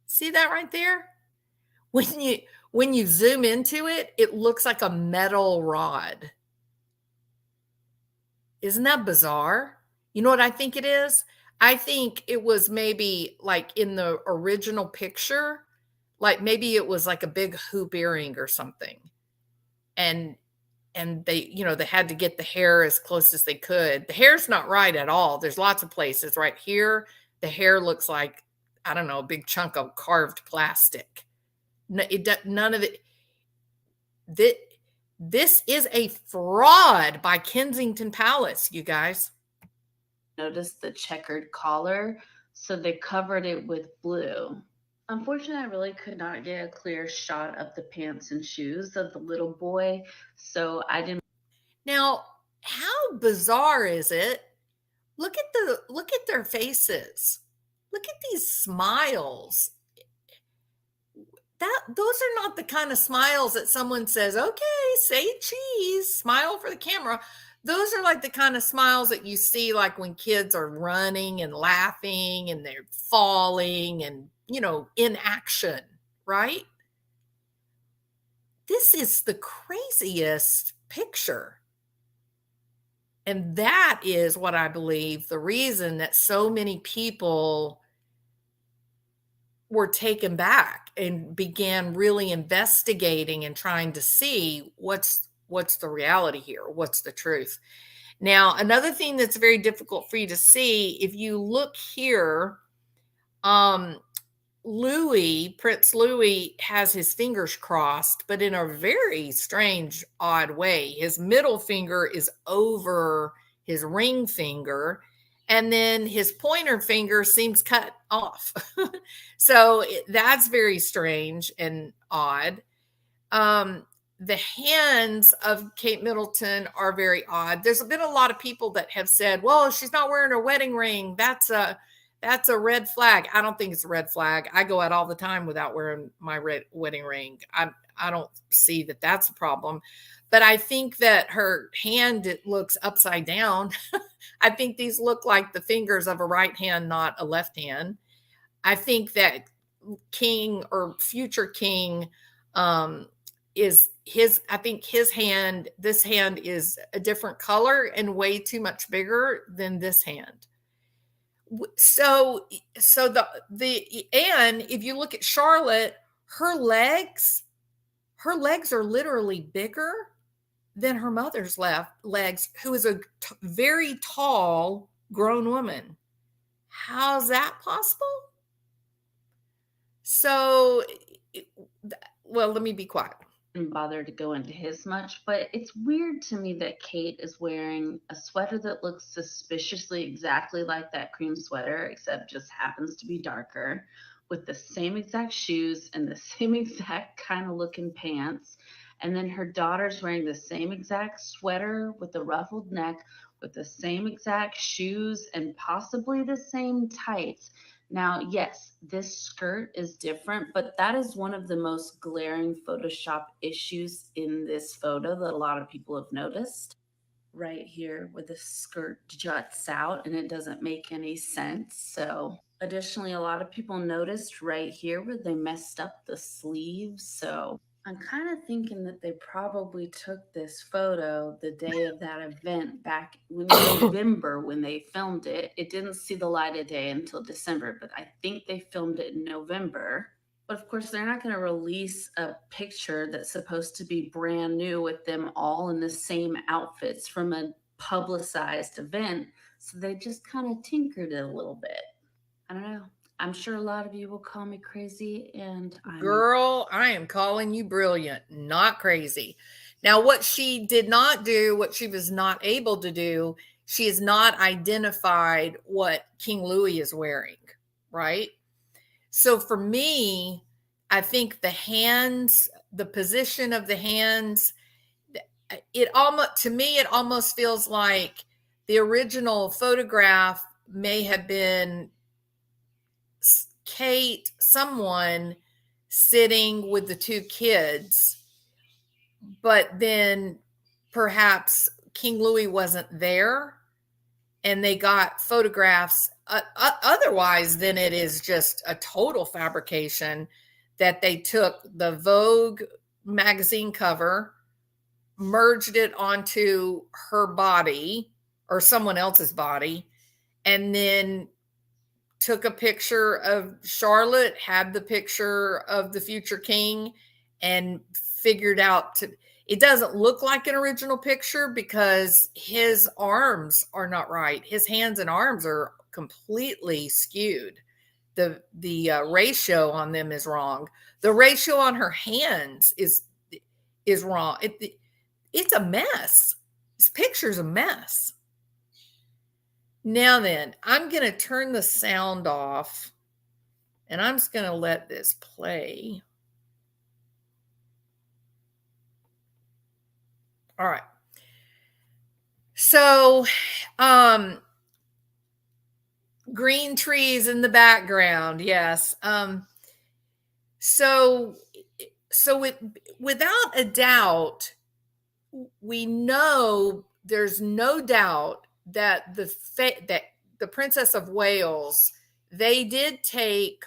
See that right there? When you zoom into it, it looks like a metal rod. Isn't that bizarre? You know what I think it is? I think it was maybe like in the original picture, like maybe it was like a big hoop earring or something. And they, they had to get the hair as close as they could. The hair's not right at all. There's lots of places right here. The hair looks like, I don't know, a big chunk of carved plastic. None of it. This is a fraud by Kensington Palace, you guys. Notice the checkered collar, so they covered it with blue. Unfortunately, I really could not get a clear shot of the pants and shoes of the little boy, so I didn't. Now, how bizarre is it? Look at their faces. Look at these smiles. Those are not the kind of smiles that someone says, okay, say cheese, smile for the camera. Those are like the kind of smiles that you see like when kids are running and laughing and they're falling and, in action, right? This is the craziest picture. And that is what I believe the reason that so many people were taken back and began really investigating and trying to see what's the reality here, what's the truth. Now, another thing that's very difficult for you to see, if you look here, Prince Louis has his fingers crossed, but in a very strange, odd way. His middle finger is over his ring finger, and then his pointer finger seems cut off. So that's very strange and odd. The hands of Kate Middleton are very odd. There's been a lot of people that have said, well, she's not wearing her wedding ring. That's a red flag. I don't think it's a red flag. I go out all the time without wearing my red wedding ring. I don't see that that's a problem. But I think that her hand, it looks upside down. I think these look like the fingers of a right hand, not a left hand. I think that king or future king is I think his hand, this hand is a different color and way too much bigger than this hand. So and if you look at Charlotte, her legs are literally bigger than her mother's legs, who is a very tall grown woman. How's that possible? So, well, let me be quiet. Didn't bother to go into his much, but it's weird to me that Kate is wearing a sweater that looks suspiciously exactly like that cream sweater, except just happens to be darker, with the same exact shoes and the same exact kind of looking pants. And then her daughter's wearing the same exact sweater with the ruffled neck, with the same exact shoes and possibly the same tights. Now, yes, this skirt is different, but that is one of the most glaring Photoshop issues in this photo that a lot of people have noticed. Right here where the skirt juts out and it doesn't make any sense. So additionally, a lot of people noticed right here where they messed up the sleeves. So I'm kind of thinking that they probably took this photo the day of that event back in November when they filmed it. It didn't see the light of day until December, but I think they filmed it in November. But of course, they're not going to release a picture that's supposed to be brand new with them all in the same outfits from a publicized event. So they just kind of tinkered it a little bit. I don't know. I'm sure a lot of you will call me crazy, and Girl, I am calling you brilliant, not crazy. Now, what she did not do, what she was not able to do, she has not identified what King Louis is wearing, right? So for me, I think the hands, the position of the hands, it almost, to me, it almost feels like the original photograph may have been Kate, someone sitting with the two kids, but then perhaps King Louis wasn't there and they got photographs. Otherwise, then it is just a total fabrication that they took the Vogue magazine cover, merged it onto her body or someone else's body, and then took a picture of Charlotte, had the picture of the future king, and figured out it doesn't look like an original picture because his arms are not right. His hands and arms are completely skewed. The ratio on them is wrong. The ratio on her hands is wrong. It's a mess. This picture's a mess. Now then, I'm going to turn the sound off and I'm just going to let this play. All right. So, green trees in the background. Yes. So without a doubt, we know there's no doubt that the Princess of Wales, they did take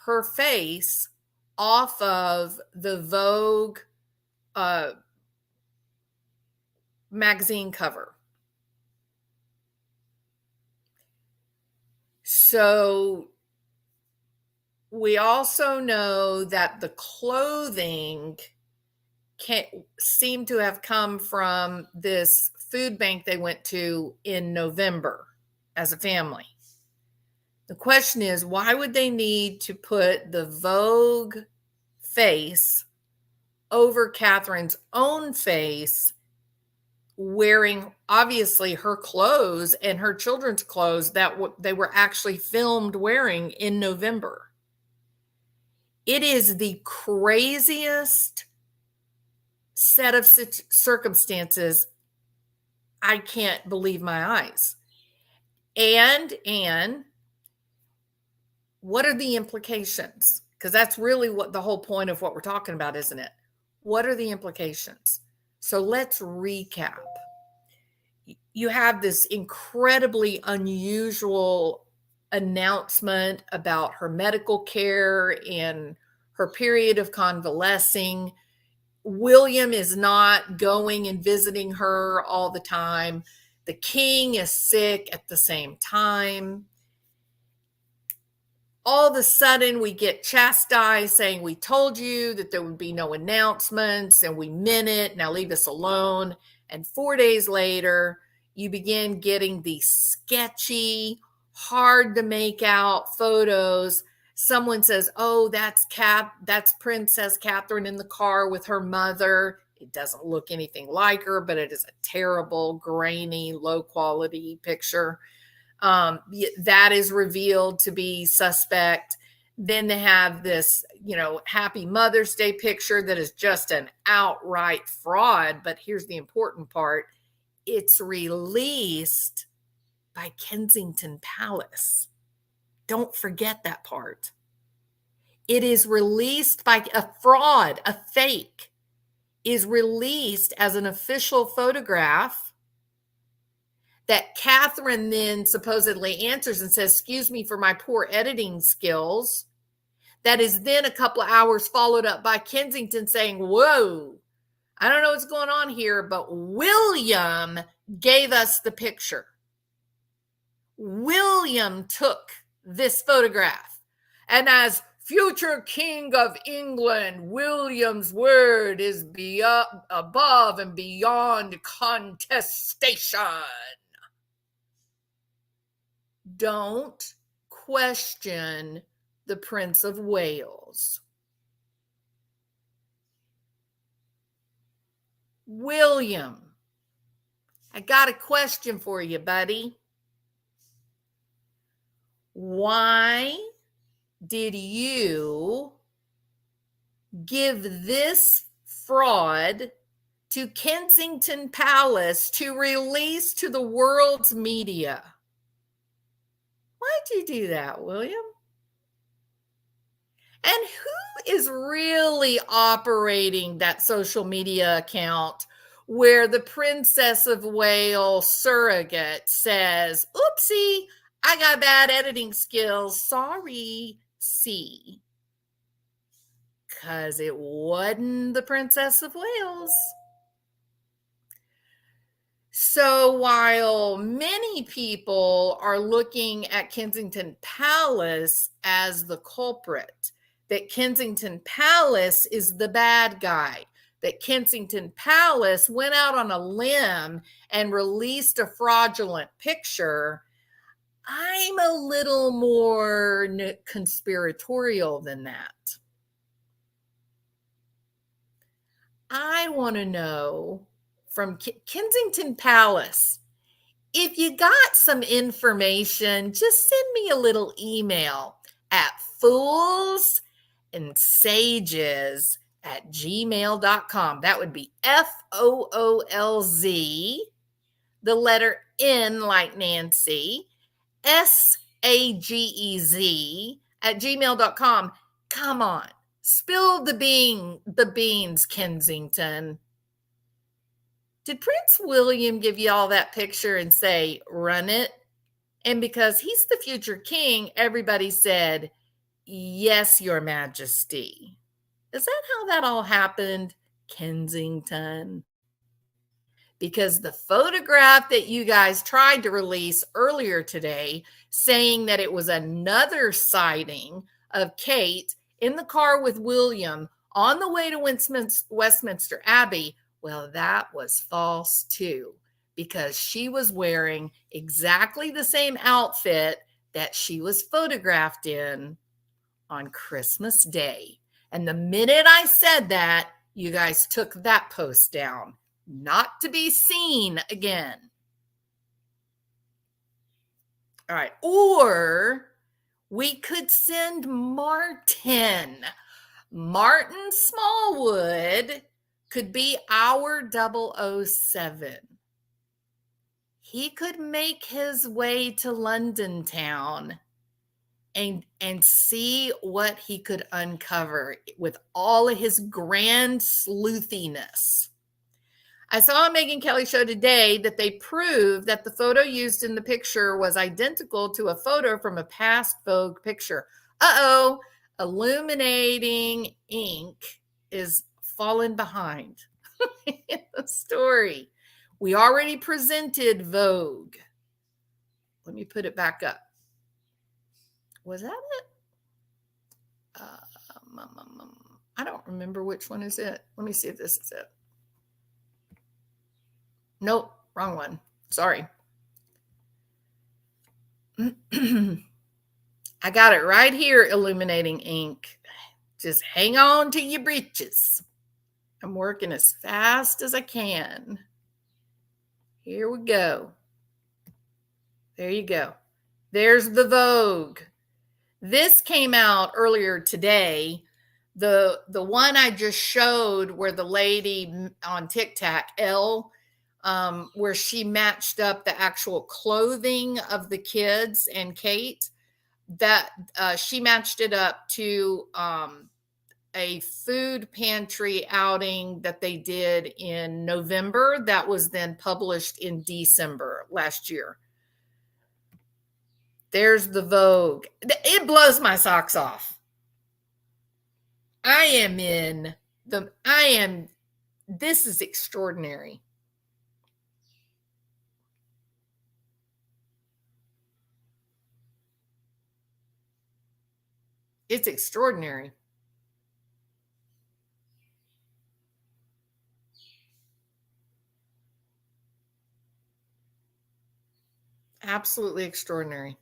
her face off of the Vogue magazine cover. So we also know that the clothing seemed to have come from this food bank they went to in November as a family. The question is, why would they need to put the Vogue face over Catherine's own face, wearing obviously her clothes and her children's clothes that they were actually filmed wearing in November? It is the craziest set of circumstances. I can't believe my eyes. And what are the implications? Because that's really what the whole point of what we're talking about, isn't it? What are the implications? So let's recap. You have this incredibly unusual announcement about her medical care and her period of convalescing. William is not going and visiting her all the time. The king is sick at the same time. All of a sudden, we get chastised saying, we told you that there would be no announcements and we meant it. Now leave us alone. And 4 days later, you begin getting these sketchy, hard to make out photos. Someone says, oh, that's Princess Catherine in the car with her mother. It doesn't look anything like her, but it is a terrible, grainy, low quality picture. That is revealed to be suspect. Then they have this, Happy Mother's Day picture that is just an outright fraud. But here's the important part. It's released by Kensington Palace. Don't forget that part. It is released by a fraud, a fake, is released as an official photograph that Catherine then supposedly answers and says, excuse me for my poor editing skills. That is then a couple of hours followed up by Kensington saying, whoa, I don't know what's going on here, but William gave us the picture. William took this photograph. And as future King of England, William's word is above and beyond contestation. Don't question the Prince of Wales. William, I got a question for you, buddy. Why did you give this fraud to Kensington Palace to release to the world's media? Why'd you do that, William? And who is really operating that social media account where the Princess of Wales surrogate says, oopsie, I got bad editing skills. Sorry, see. Because it wasn't the Princess of Wales. So while many people are looking at Kensington Palace as the culprit, that Kensington Palace is the bad guy, that Kensington Palace went out on a limb and released a fraudulent picture, I'm a little more conspiratorial than that. I want to know from Kensington Palace, if you got some information, just send me a little email at foolsandsages@gmail.com. That would be FOOLZ, the letter N like Nancy, SAGEZ @gmail.com. Come on, spill the beans, Kensington. Did Prince William give you all that picture and say, run it? And because he's the future king, everybody said, yes, your majesty. Is that how that all happened, Kensington? Because the photograph that you guys tried to release earlier today, saying that it was another sighting of Kate in the car with William on the way to Westminster Abbey, well, that was false too, because she was wearing exactly the same outfit that she was photographed in on Christmas Day. And the minute I said that, you guys took that post down, not to be seen again. All right. Or we could send Martin. Martin Smallwood could be our 007. He could make his way to London town and see what he could uncover with all of his grand sleuthiness. I saw on Megyn Kelly show today that they proved that the photo used in the picture was identical to a photo from a past Vogue picture. Uh-oh, illuminating ink is fallen behind in the story. We already presented Vogue. Let me put it back up. Was that it? I don't remember which one is it. Let me see if this is it. Nope, wrong one. Sorry. I got it right here, illuminating ink. Just hang on to your britches. I'm working as fast as I can. Here we go. There you go. There's the Vogue. This came out earlier today. The one I just showed where the lady on TikTok, Elle, where she matched up the actual clothing of the kids and Kate, that she matched it up to a food pantry outing that they did in November that was then published in December last year. There's the Vogue. It blows my socks off. This is extraordinary. It's extraordinary. Absolutely extraordinary.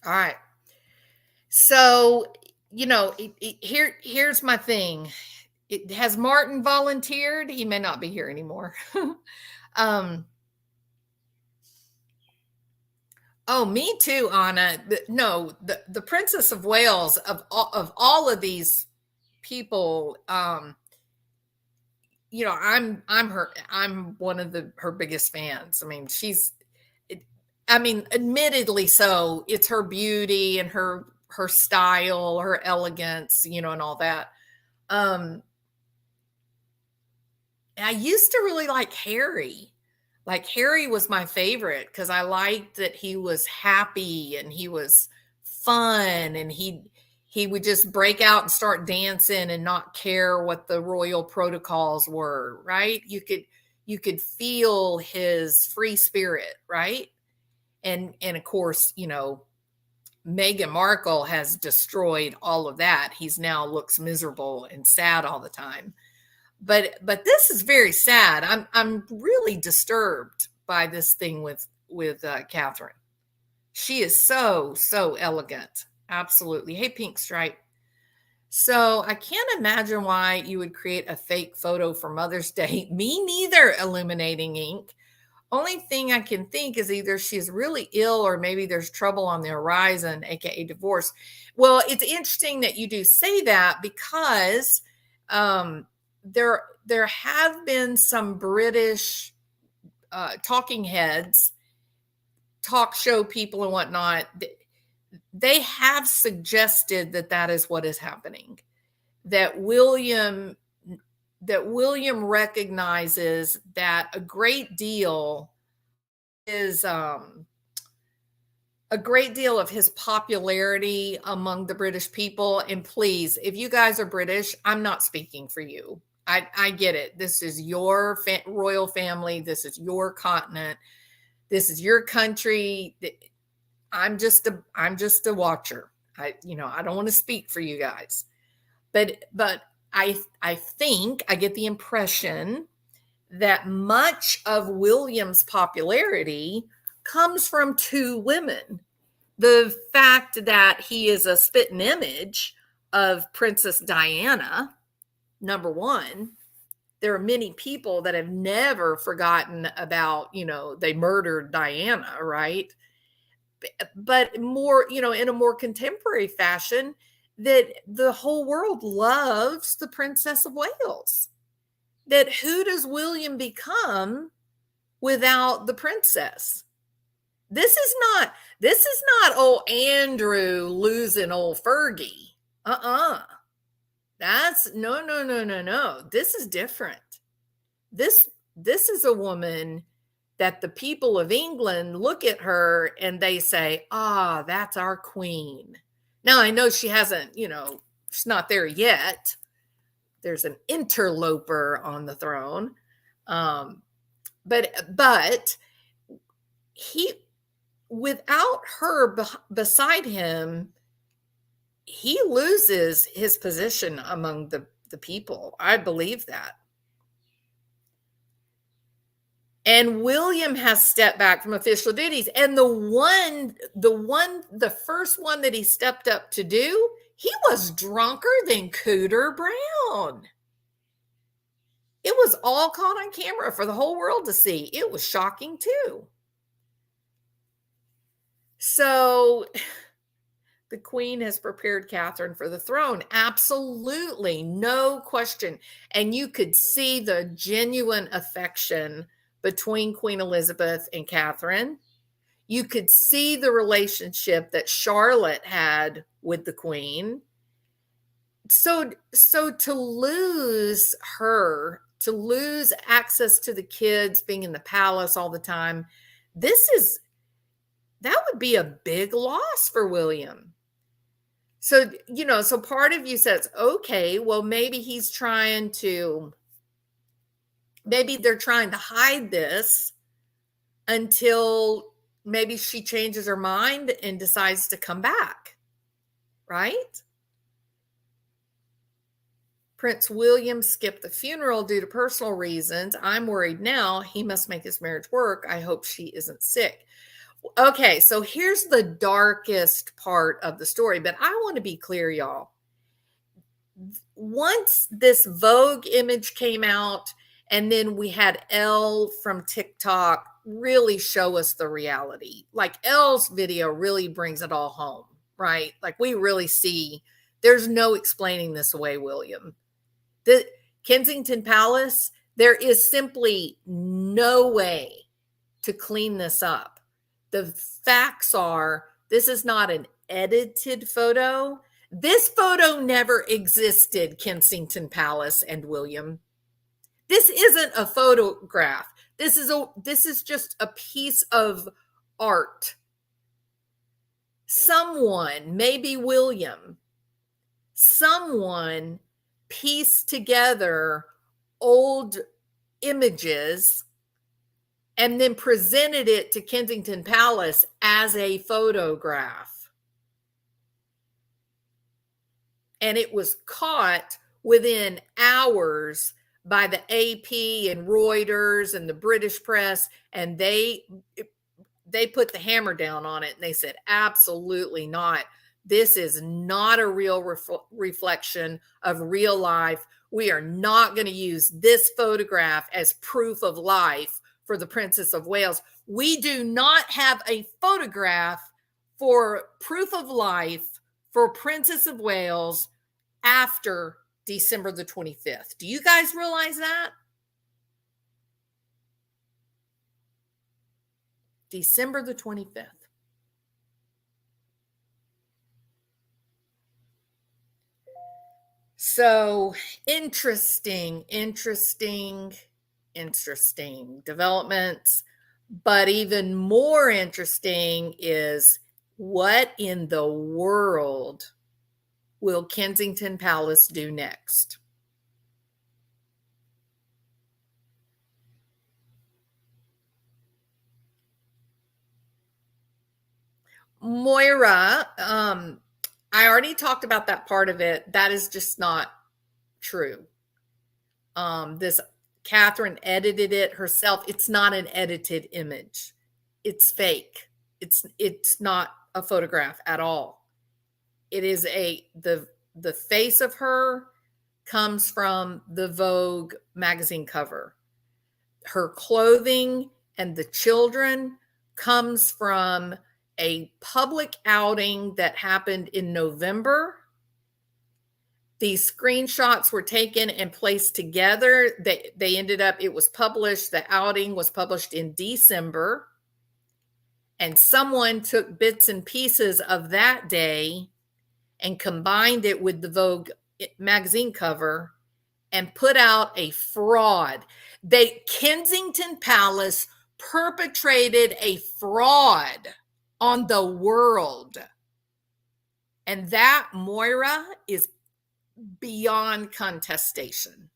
All right. So, here's my thing. Has Martin volunteered? He may not be here anymore. um, oh, me too, Anna. No, the Princess of Wales of all of these people. I'm one of her biggest fans. I mean, admittedly so. It's her beauty and her style, her elegance, and all that. Um, I used to really like Harry. Like Harry was my favorite because I liked that he was happy and he was fun and he would just break out and start dancing and not care what the royal protocols were, right? You could feel his free spirit, right? And of course, Meghan Markle has destroyed all of that. He's now looks miserable and sad all the time. But this is very sad. I'm really disturbed by this thing with Catherine. She is so elegant. Absolutely. Hey, Pink Stripe. So I can't imagine why you would create a fake photo for Mother's Day. Me neither, Illuminating Ink. Only thing I can think is either she's really ill or maybe there's trouble on the horizon, aka divorce. Well, it's interesting that you do say that because there have been some British talking heads, talk show people and whatnot. They have suggested that is what is happening. That William recognizes that a great deal is a great deal of his popularity among the British people. And please, if you guys are British, I'm not speaking for you. I get it. This is your royal family. This is your continent. This is your country. I'm just a watcher. I don't want to speak for you guys, but I think I get the impression that much of William's popularity comes from two women. The fact that he is a spitting image of Princess Diana, number one. There are many people that have never forgotten about, they murdered Diana, right? But more, in a more contemporary fashion, that the whole world loves the Princess of Wales. That who does William become without the princess? This is not old Andrew losing old Fergie. That's no. This is different. This is a woman that the people of England look at her and they say, that's our queen. Now I know she hasn't, she's not there yet. There's an interloper on the throne. But he, without her beside him, he loses his position among the people. I believe that. And William has stepped back from official duties. And the first one that he stepped up to do, he was drunker than Cooter Brown. It was all caught on camera for the whole world to see. It was shocking too. So the Queen has prepared Catherine for the throne. Absolutely, no question. And you could see the genuine affection between Queen Elizabeth and Catherine. You could see the relationship that Charlotte had with the Queen. So to lose her, to lose access to the kids being in the palace all the time, that would be a big loss for William. So, so part of you says, okay, well, maybe they're trying to hide this until maybe she changes her mind and decides to come back, right? Prince William skipped the funeral due to personal reasons. I'm worried now. He must make his marriage work. I hope she isn't sick. Okay, so here's the darkest part of the story, but I want to be clear, y'all. Once this Vogue image came out, and then we had Elle from TikTok really show us the reality. Like Elle's video really brings it all home, right? Like we really see there's no explaining this away, William. The Kensington Palace, there is simply no way to clean this up. The facts are this is not an edited photo. This photo never existed, Kensington Palace and William. This isn't a photograph. This is just a piece of art. Someone, maybe William, someone pieced together old images and then presented it to Kensington Palace as a photograph. And it was caught within hours by the AP and Reuters and the British press, and they put the hammer down on it and they said, absolutely not. This is not a real reflection of real life. We are not going to use this photograph as proof of life for the Princess of Wales. We do not have a photograph for proof of life for Princess of Wales after December the 25th. Do you guys realize that? December the 25th. So interesting developments. But even more interesting is what in the world will Kensington Palace do next? Moira, I already talked about that part of it. That is just not true. This Catherine edited it herself. It's not an edited image. It's fake. It's not a photograph at all. It is the face of her comes from the Vogue magazine cover. Her clothing and the children comes from a public outing that happened in November. These screenshots were taken and placed together. They ended up, it was published, the outing was published in December. And someone took bits and pieces of that day and combined it with the Vogue magazine cover and put out a fraud. Kensington Palace perpetrated a fraud on the world. And that, Moira, is beyond contestation.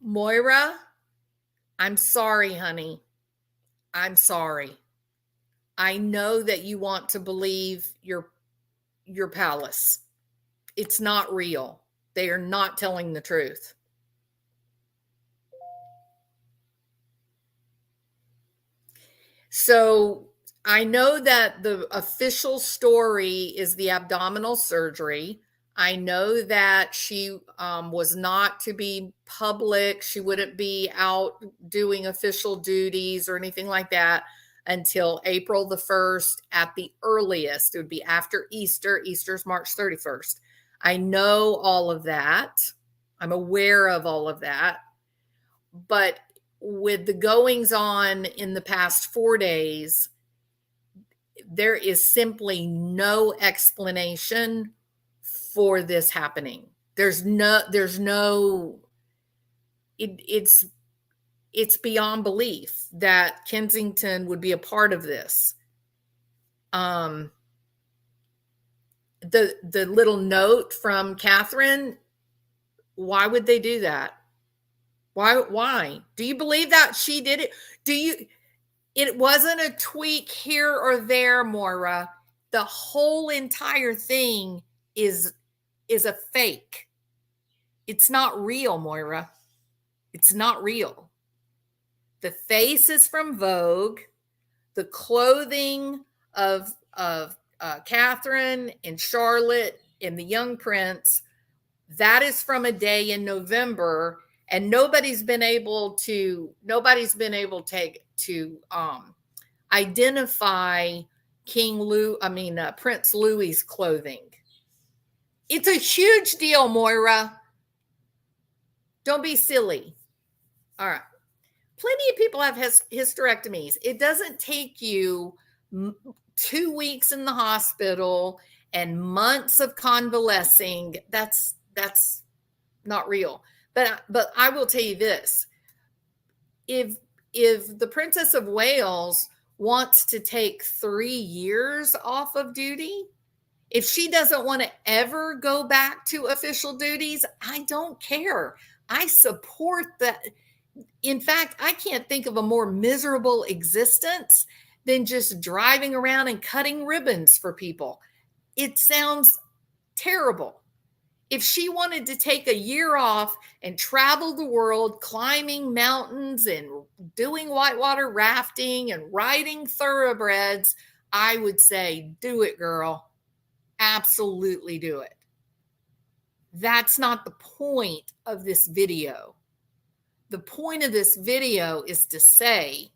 Moira, I'm sorry, honey. I'm sorry. I know that you want to believe your palace. It's not real. They are not telling the truth. So I know that the official story is the abdominal surgery. I know that she was not to be public. She wouldn't be out doing official duties or anything like that until April the 1st at the earliest. It would be after Easter. Easter's March 31st. I know all of that. I'm aware of all of that. But with the goings on in the past 4 days, there is simply no explanation for this happening. It's beyond belief that Kensington would be a part of this. The little note from Catherine, why would they do that? Why? Do you believe that she did it? It wasn't a tweak here or there, Moira. The whole entire thing is a fake. It's not real, Moira. It's not real. The face is from Vogue. The clothing of Catherine and Charlotte and the young prince, that is from a day in November, and nobody's been able to identify Prince Louis's clothing. It's a huge deal, Moira. Don't be silly. All right. Plenty of people have hysterectomies. It doesn't take you 2 weeks in the hospital and months of convalescing. That's not real. But I will tell you this. If the Princess of Wales wants to take 3 years off of duty, if she doesn't want to ever go back to official duties, I don't care. I support that. In fact, I can't think of a more miserable existence than just driving around and cutting ribbons for people. It sounds terrible. If she wanted to take a year off and travel the world, climbing mountains and doing whitewater rafting and riding thoroughbreds, I would say, do it, girl. Absolutely do it. That's not the point of this video. The point of this video is to say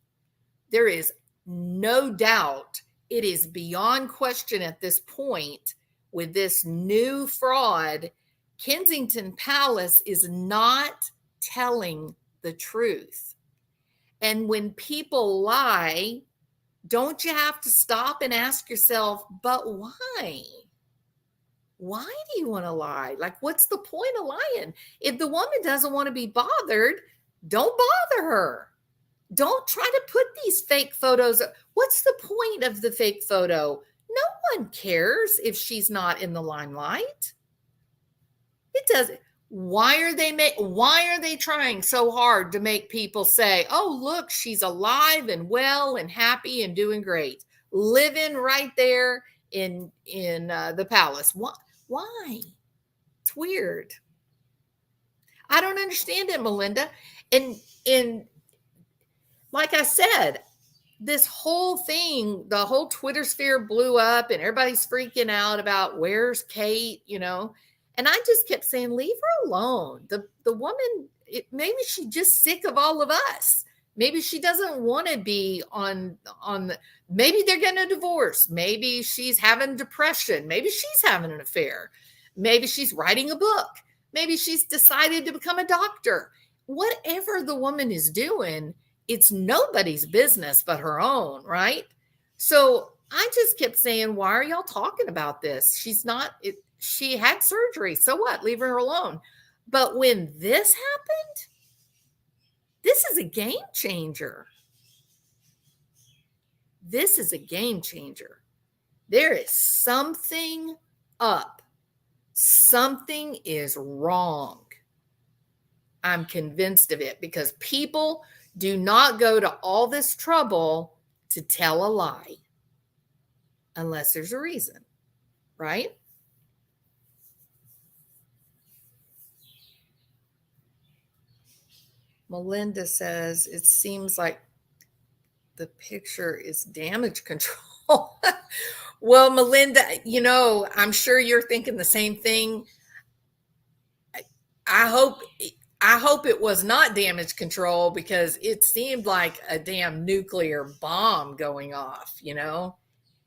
there is no doubt, it is beyond question at this point, with this new fraud, Kensington Palace is not telling the truth. And when people lie, don't you have to stop and ask yourself, but why? Why do you want to lie? Like, what's the point of lying? If the woman doesn't want to be bothered, don't bother her. Don't try to put these fake photos. What's the point of the fake photo? No one cares if she's not in the limelight. It doesn't. Why are they trying so hard to make people say, "Oh, look, she's alive and well and happy and doing great, living right there in the palace"? Why? It's weird. I don't understand it, Melinda. And like I said, this whole thing, the whole Twitter sphere blew up and everybody's freaking out about where's Kate, And I just kept saying, leave her alone. The woman, maybe she's just sick of all of us. Maybe she doesn't want to be maybe they're getting a divorce. Maybe she's having depression. Maybe she's having an affair. Maybe she's writing a book. Maybe she's decided to become a doctor. Whatever the woman is doing, it's nobody's business but her own, right? So I just kept saying, why are y'all talking about this? She had surgery. So what? Leave her alone. But when this happened, this is a game changer. This is a game changer. There is something up. Something is wrong. I'm convinced of it because people do not go to all this trouble to tell a lie unless there's a reason, right? Melinda says, it seems like the picture is damage control. Well, Melinda, I'm sure you're thinking the same thing. I hope it was not damage control because it seemed like a damn nuclear bomb going off,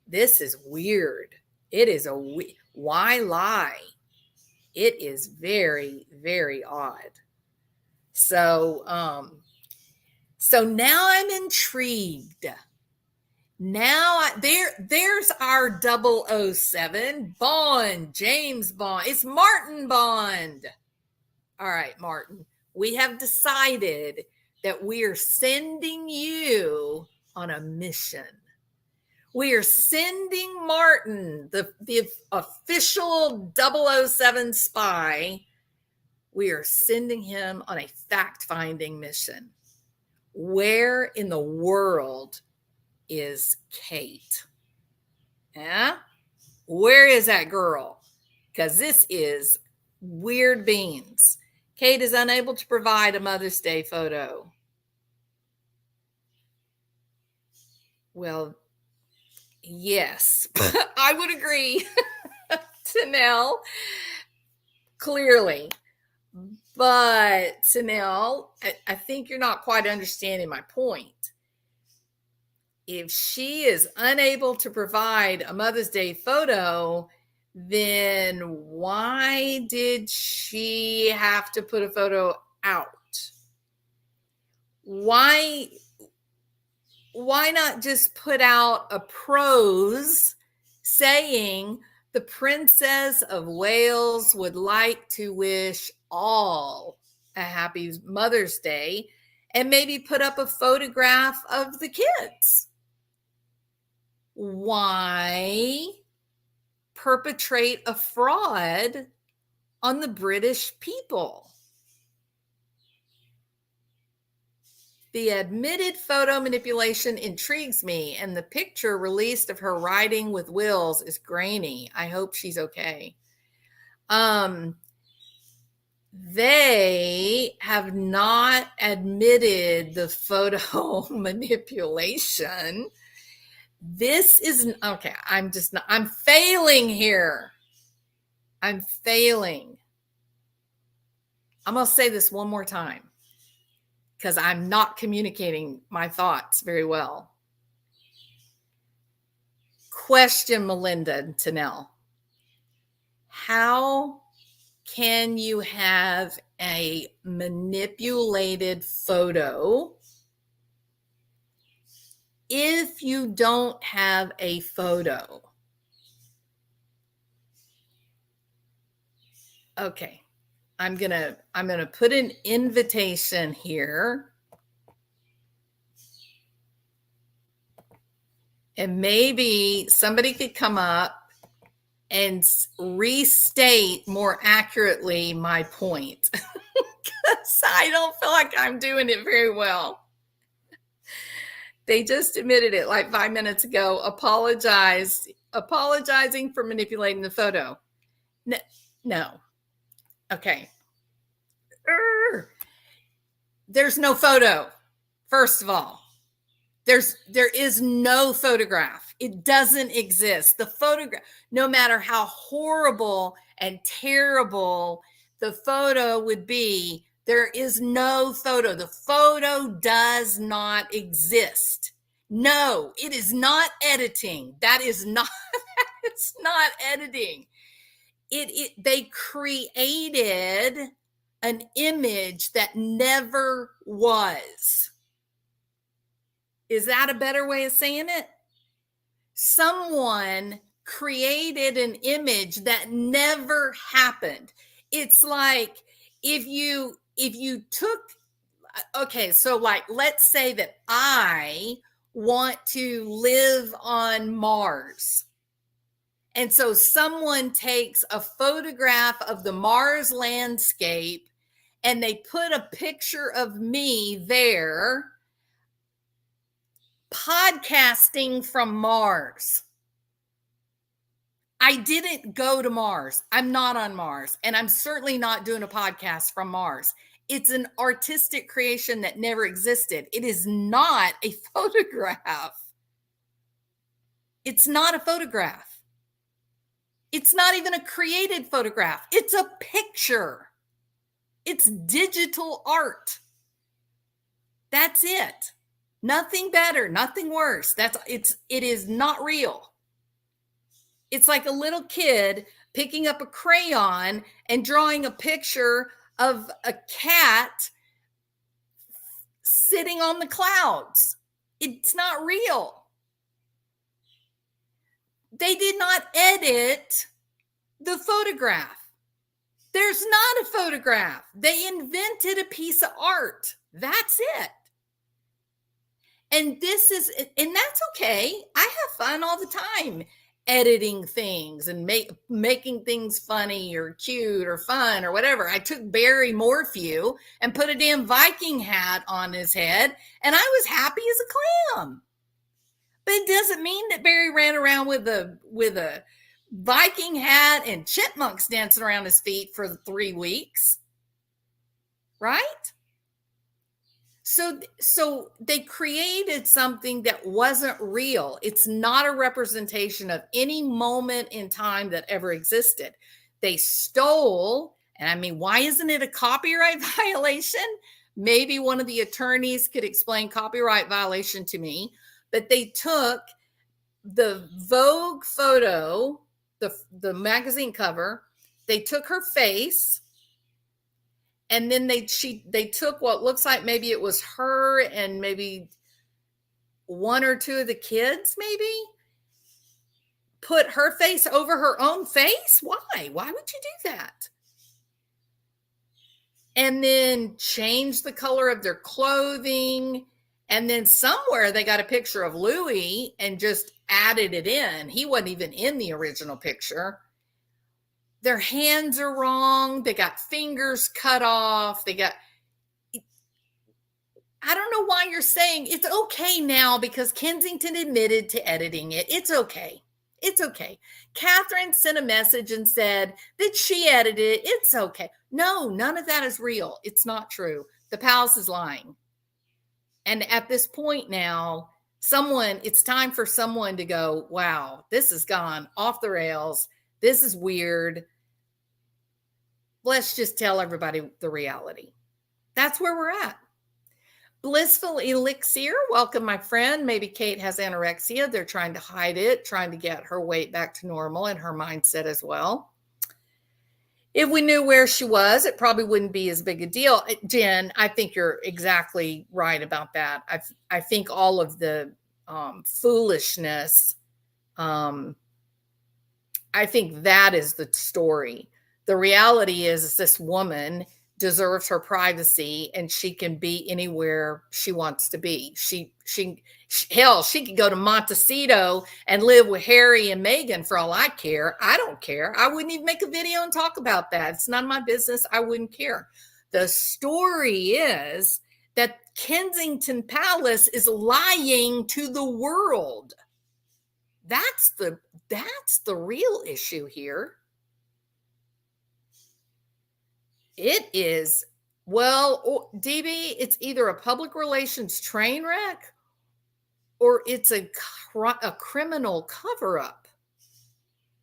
This is weird. It is why lie? It is very, very odd. So now I'm intrigued. Now there's our 007 Bond, James Bond. It's Martin Bond. All right, Martin, we have decided that we are sending you on a mission. We are sending Martin, the official 007 spy. We are sending him on a fact-finding mission. Where in the world is Kate? Yeah? Where is that girl? Because this is weird beans. Kate is unable to provide a Mother's Day photo. Well, yes, I would agree, Tanel, clearly. But Tanel, I think you're not quite understanding my point. If she is unable to provide a Mother's Day photo, then why did she have to put a photo out? Why not just put out a prose saying the Princess of Wales would like to wish all a happy Mother's Day, and maybe put up a photograph of the kids? Why perpetrate a fraud on the British people? The admitted photo manipulation intrigues me, and the picture released of her riding with Wills is grainy. I hope she's okay. They have not admitted the photo manipulation. This isn't okay. I'm failing here. I'm failing. I'm going to say this one more time because I'm not communicating my thoughts very well. Question Melinda and Tanel. How can you have a manipulated photo if you don't have a photo? Okay. I'm going to put an invitation here. And maybe somebody could come up and restate more accurately my point. Because I don't feel like I'm doing it very well. They just admitted it like 5 minutes ago, apologizing for manipulating the photo. No. Okay. There's no photo. First of all, there is no photograph. It doesn't exist. The photograph, no matter how horrible and terrible the photo would be, there is no photo. The photo does not exist. No, it is not editing. It's not editing. They created an image that never was. Is that a better way of saying it? Someone created an image that never happened. It's like if you took, okay, so like let's say that I want to live on Mars. And so someone takes a photograph of the Mars landscape and they put a picture of me there podcasting from Mars. I didn't go to Mars. I'm not on Mars. And I'm certainly not doing a podcast from Mars. It's an artistic creation that never existed. It is not a photograph. It's not a photograph. It's not even a created photograph. It's a picture. It's digital art. That's it. Nothing better, nothing worse. It is not real. It's like a little kid picking up a crayon and drawing a picture of a cat sitting on the clouds. It's not real. They did not edit the photograph. There's not a photograph. They invented a piece of art. That's it. And that's okay. I have fun all the time editing things and making things funny or cute or fun or whatever. I took Barry Morphew and put a damn Viking hat on his head, and I was happy as a clam. But it doesn't mean that Barry ran around with a Viking hat and chipmunks dancing around his feet for 3 weeks. right? So they created something that wasn't real. It's not a representation of any moment in time that ever existed. They stole, and I mean, why isn't it a copyright violation? Maybe one of the attorneys could explain copyright violation to me, but they took the Vogue photo, the magazine cover, they took her face, and then they took what looks like maybe it was her and maybe one or two of the kids, maybe put her face over her own face. Why would you do that? And then change the color of their clothing, and then somewhere they got a picture of Louis and just added it in. He wasn't even in the original picture. Their hands are wrong. They got fingers cut off. I don't know why you're saying it's okay now because Kensington admitted to editing it. It's okay. It's okay. Catherine sent a message and said that she edited it. It's okay. No, none of that is real. It's not true. The palace is lying. And at this point now, it's time for someone to go, wow, this has gone off the rails. This is weird. Let's just tell everybody the reality. That's where we're at. Blissful Elixir, welcome, my friend. Maybe Kate has anorexia. They're trying to hide it, trying to get her weight back to normal and her mindset as well. If we knew where she was, it probably wouldn't be as big a deal. Jen, I think you're exactly right about that. I think all of the foolishness, I think that is the story. The reality is this woman deserves her privacy and she can be anywhere she wants to be. Hell, she could go to Montecito and live with Harry and Meghan for all I care. I don't care. I wouldn't even make a video and talk about that. It's none of my business. I wouldn't care. The story is that Kensington Palace is lying to the world. That's the real issue here. It is, well, DB, it's either a public relations train wreck or it's a criminal cover-up.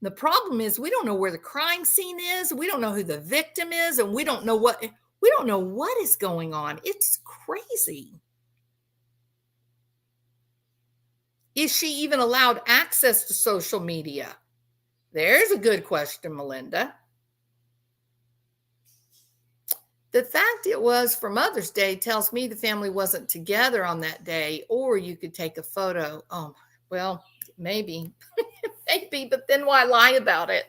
The problem is we don't know where the crime scene is. We don't know who the victim is, and we don't know what is going on. It's crazy. Is she even allowed access to social media? There's a good question, Melinda. The fact it was for Mother's Day tells me the family wasn't together on that day, or you could take a photo. Oh, well, maybe, maybe, but then why lie about it?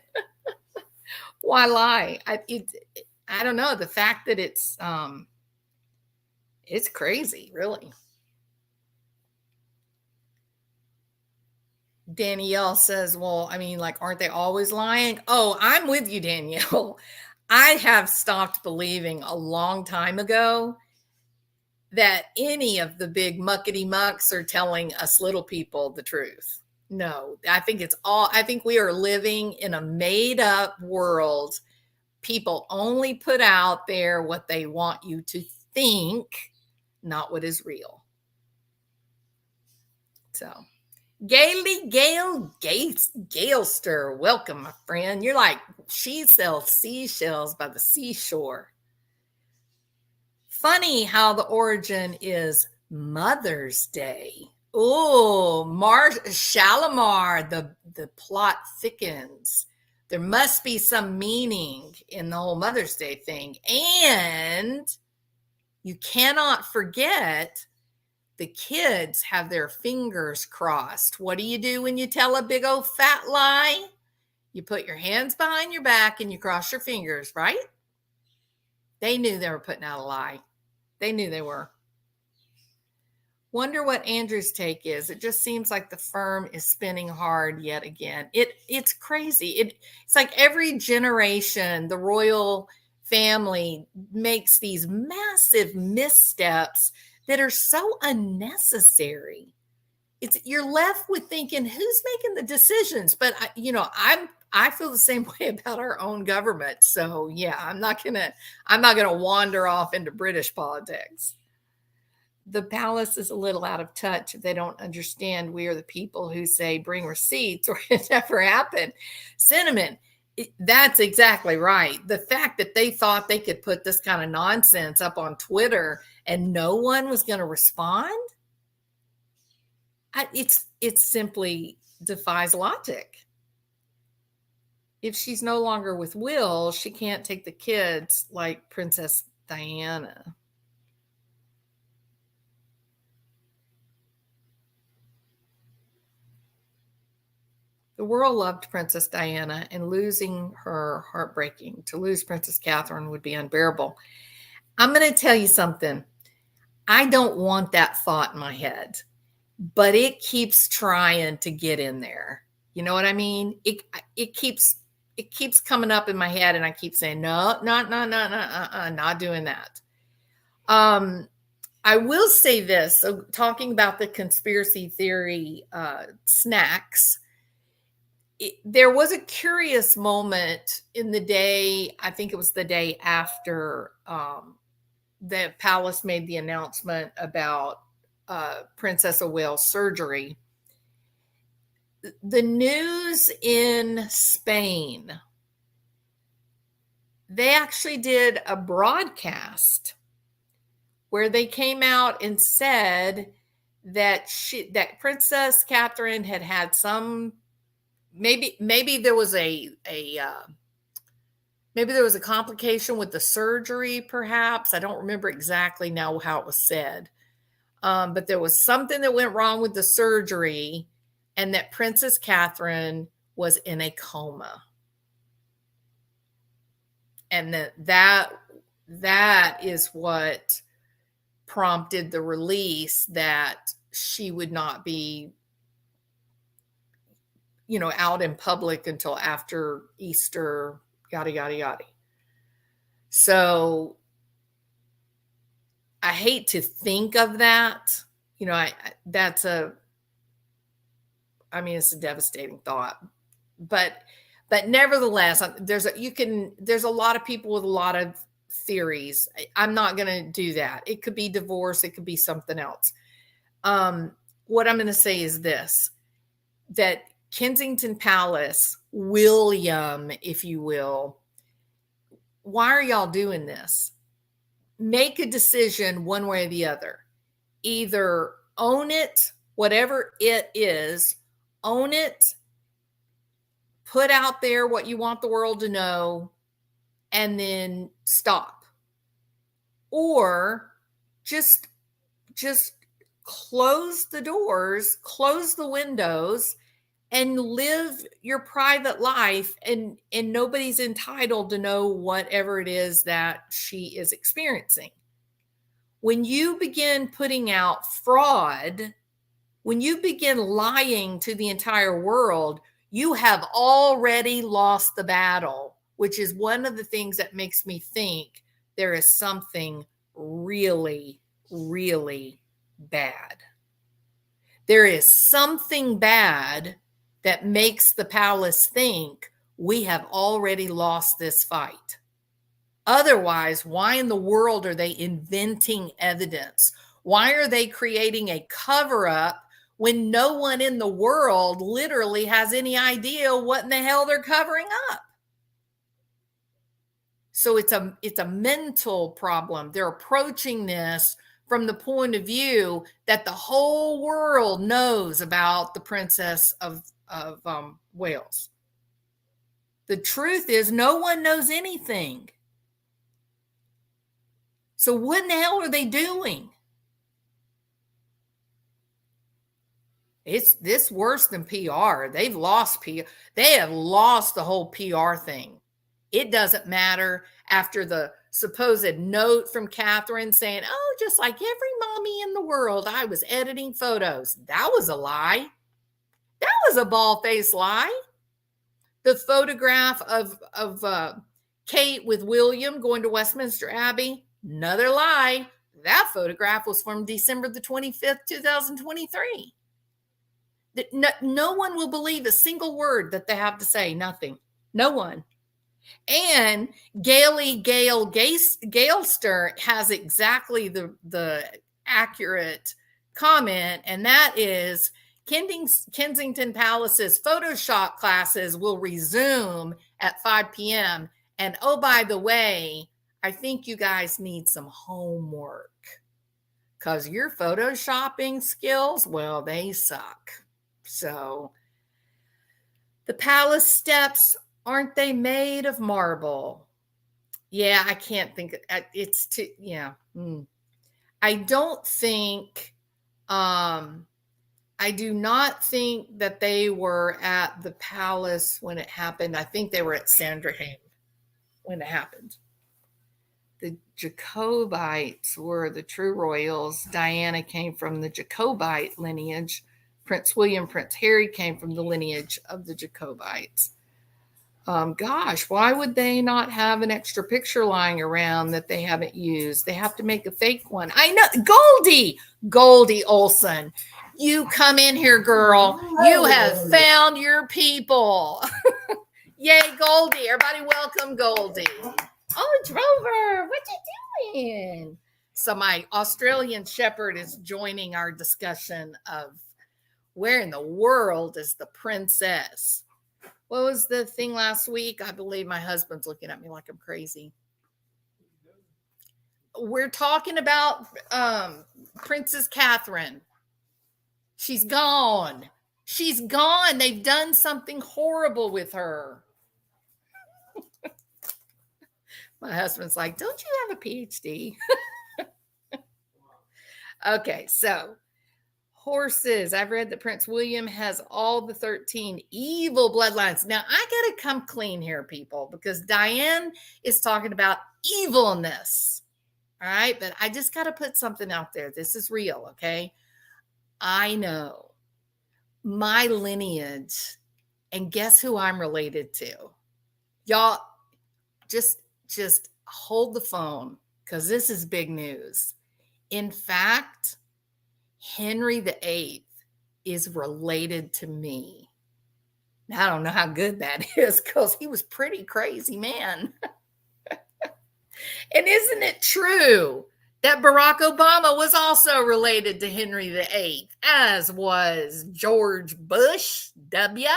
Why lie? I don't know. The fact that it's crazy, really. Danielle says, well, I mean, like, aren't they always lying? Oh, I'm with you, Danielle. I have stopped believing a long time ago that any of the big muckety mucks are telling us little people the truth. No, I think we are living in a made up world. People only put out there what they want you to think, not what is real. So, Gailster, welcome, my friend. You're like, she sells seashells by the seashore. Funny how the origin is Mother's Day. Oh, Shalimar, the plot thickens. There must be some meaning in the whole Mother's Day thing. And you cannot forget the kids have their fingers crossed. What do you do when you tell a big old fat lie? You put your hands behind your back and you cross your fingers, right? They knew they were putting out a lie. They knew they were. Wonder what Andrew's take is. It just seems like the firm is spinning hard yet again. It's crazy. It's like every generation, the royal family makes these massive missteps that are so unnecessary. you're left with thinking, who's making the decisions? But I feel the same way about our own government. So yeah, I'm not gonna wander off into British politics. The palace is a little out of touch if they don't understand we are the people who say bring receipts or it never happened. Cinnamon, that's exactly right. The fact that they thought they could put this kind of nonsense up on Twitter and no one was going to respond, it simply defies logic. If she's no longer with Will, she can't take the kids like Princess Diana. The world loved Princess Diana, and losing her heartbreaking. To lose Princess Catherine would be unbearable. I'm going to tell you something. I don't want that thought in my head, but it keeps trying to get in there. You know what I mean? It keeps coming up in my head, and I keep saying, no, not doing that. I will say this. So talking about the conspiracy theory snacks, there was a curious moment in the day, I think it was the day after the palace made the announcement about Princess of Wales surgery. The news in Spain, they actually did a broadcast where they came out and said that Princess Catherine had some, maybe there was maybe there was a complication with the surgery, perhaps. I don't remember exactly now how it was said. But there was something that went wrong with the surgery, and that Princess Catherine was in a coma. And that is what prompted the release that she would not be, out in public until after Easter, yada, yada, yada. So I hate to think of that. It's a devastating thought, but nevertheless, there's a lot of people with a lot of theories. I'm not going to do that. It could be divorce. It could be something else. What I'm going to say is this, that Kensington Palace, William, if you will, why are y'all doing this? Make a decision one way or the other. Either own it, whatever it is, own it, put out there what you want the world to know, and then stop. Or just close the doors, close the windows, and live your private life, and nobody's entitled to know whatever it is that she is experiencing. When you begin putting out fraud, when you begin lying to the entire world, you have already lost the battle, which is one of the things that makes me think there is something really, really bad. There is something bad that makes the palace think we have already lost this fight. Otherwise, why in the world are they inventing evidence? Why are they creating a cover-up when no one in the world literally has any idea what in the hell they're covering up? So it's a mental problem. They're approaching this from the point of view that the whole world knows about the Princess of Wales. The truth is, no one knows anything. So what in the hell are they doing? It's this worse than PR. They've lost PR. They have lost the whole PR thing. It doesn't matter after the supposed note from Catherine saying, oh, just like every mommy in the world, I was editing photos. That was a lie. That was a bald-faced lie. The photograph of Kate with William going to Westminster Abbey, another lie. That photograph was from December the 25th, 2023. No one will believe a single word that they have to say. Nothing. No one. And Galester has exactly the accurate comment, and that is Kensington Palace's Photoshop classes will resume at 5 p.m. And oh, by the way, I think you guys need some homework because your Photoshopping skills, well, they suck. So the palace steps, aren't they made of marble? Yeah, I can't think. It's too, yeah. I don't think, I do not think that they were at the palace when it happened. I think they were at Sandringham when it happened. The Jacobites were the true royals. Diana came from the Jacobite lineage. Prince William, Prince Harry came from the lineage of the Jacobites. Gosh, why would they not have an extra picture lying around that they haven't used? They have to make a fake one. I know. Goldie Olson. You come in here, girl. You have found your people. Yay, Goldie. Everybody welcome Goldie. Oh, Drover, what you doing? So my Australian Shepherd is joining our discussion of where in the world is the princess? What was the thing last week? I believe my husband's looking at me like I'm crazy. We're talking about Princess Catherine. She's gone. She's gone. They've done something horrible with her. My husband's like, don't you have a PhD? Okay, so horses. I've read that Prince William has all the 13 evil bloodlines. Now, I got to come clean here, people, because Diane is talking about evilness. All right, but I just got to put something out there. This is real, okay? I know my lineage, and guess who I'm related to? Y'all, just hold the phone because this is big news. In fact, Henry VIII is related to me. Now, I don't know how good that is because he was pretty crazy, man. And isn't it true that Barack Obama was also related to Henry VIII, as was George Bush W?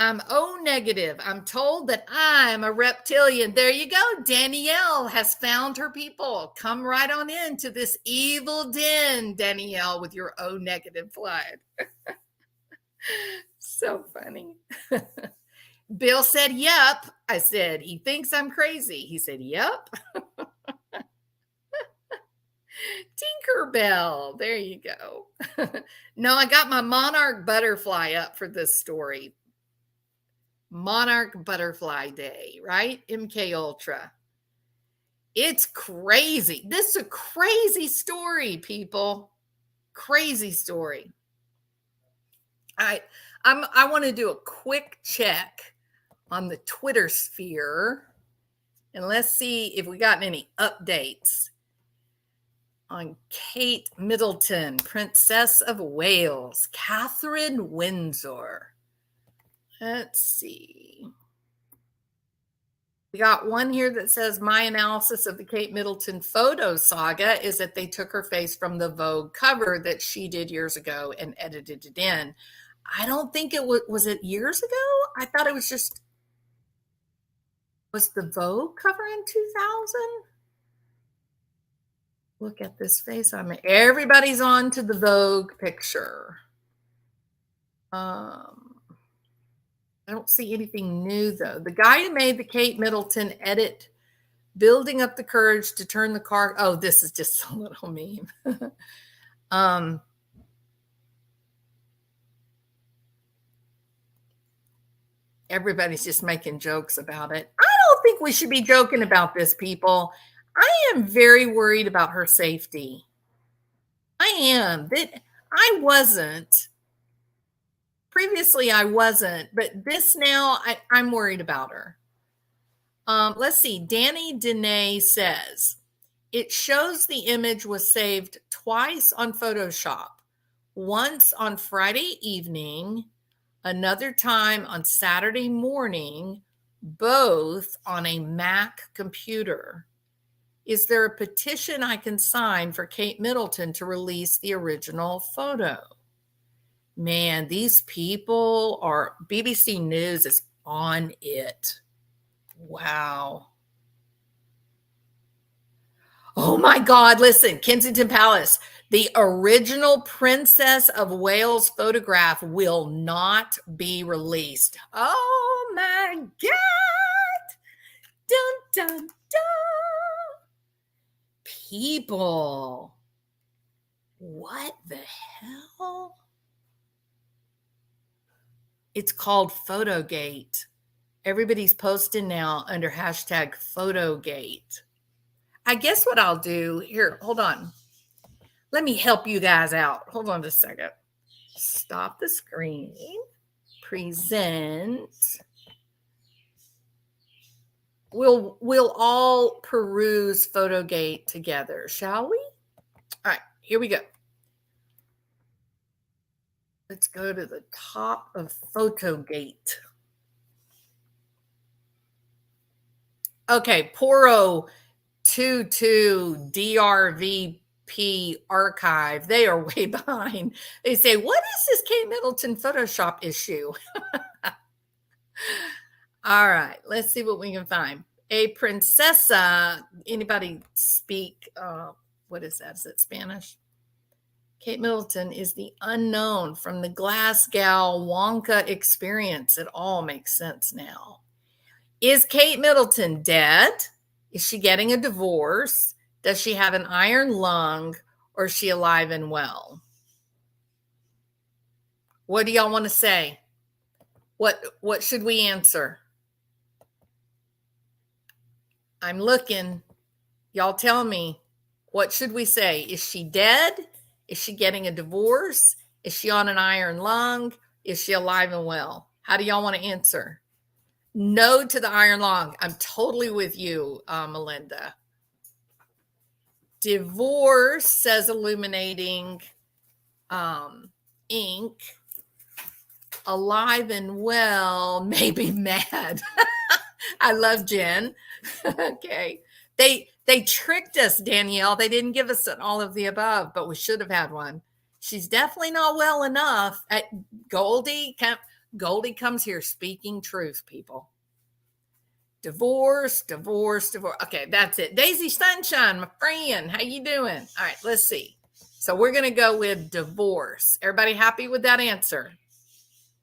I'm O negative. I'm told that I'm a reptilian. There you go. Danielle has found her people. Come right on into this evil den, Danielle, with your O negative flag. So funny. Bill said, yep. I said, he thinks I'm crazy. He said, yep. Tinkerbell. There you go. No, I got my monarch butterfly up for this story. Monarch Butterfly Day, right? MK Ultra. It's crazy. This is a crazy story, people. Crazy story. I want to do a quick check on the Twitter sphere, and let's see if we got any updates on Kate Middleton, Princess of Wales, Catherine Windsor. Let's see. We got one here that says, my analysis of the Kate Middleton photo saga is that they took her face from the Vogue cover that she did years ago and edited it in. I don't think it was it years ago? I thought it was just, was the Vogue cover in 2000? Look at this face on me. Everybody's on to the Vogue picture. I don't see anything new, though. The guy who made the Kate Middleton edit, building up the courage to turn the car. Oh, this is just a little meme. Everybody's just making jokes about it. I don't think we should be joking about this, people. I am very worried about her safety. I am. I wasn't. Previously, I wasn't, but this now, I'm worried about her. Let's see. Danny Dene says, It shows the image was saved twice on Photoshop, once on Friday evening, another time on Saturday morning, both on a Mac computer. Is there a petition I can sign for Kate Middleton to release the original photo? Man, these people are, BBC News is on it. Wow. Oh my God, listen, Kensington Palace. The original Princess of Wales photograph will not be released. Oh my God. Dun, dun, dun. People. What the hell? It's called Photogate. Everybody's posting now under hashtag Photogate. I guess what I'll do here, hold on. Let me help you guys out. Hold on just a second. Stop the screen. Present. We'll all peruse Photogate together, shall we? All right, here we go. Let's go to the top of Photogate. Okay, Poro 22 DRVP archive. They are way behind. They say, what is this Kate Middleton Photoshop issue? All right, let's see what we can find. A princesa. Anybody speak? What is that? Is it Spanish? Kate Middleton is the unknown from the Glasgow Wonka experience. It all makes sense now. Is Kate Middleton dead? Is she getting a divorce? Does she have an iron lung? Or is she alive and well? What do y'all want to say? What should we answer? I'm looking. Y'all tell me. What should we say? Is she dead? Is she getting a divorce? Is she on an iron lung? Is she alive and well? How do y'all want to answer? No to the iron lung. I'm totally with you, Melinda. Divorce, says Illuminating Ink. Alive and well, maybe mad. I love Jen. Okay. They tricked us, Danielle. They didn't give us an all of the above, but we should have had one. She's definitely not well enough. Goldie comes here speaking truth, people. Divorce. Okay, that's it. Daisy Sunshine, my friend. How you doing? All right, let's see. So we're going to go with divorce. Everybody happy with that answer?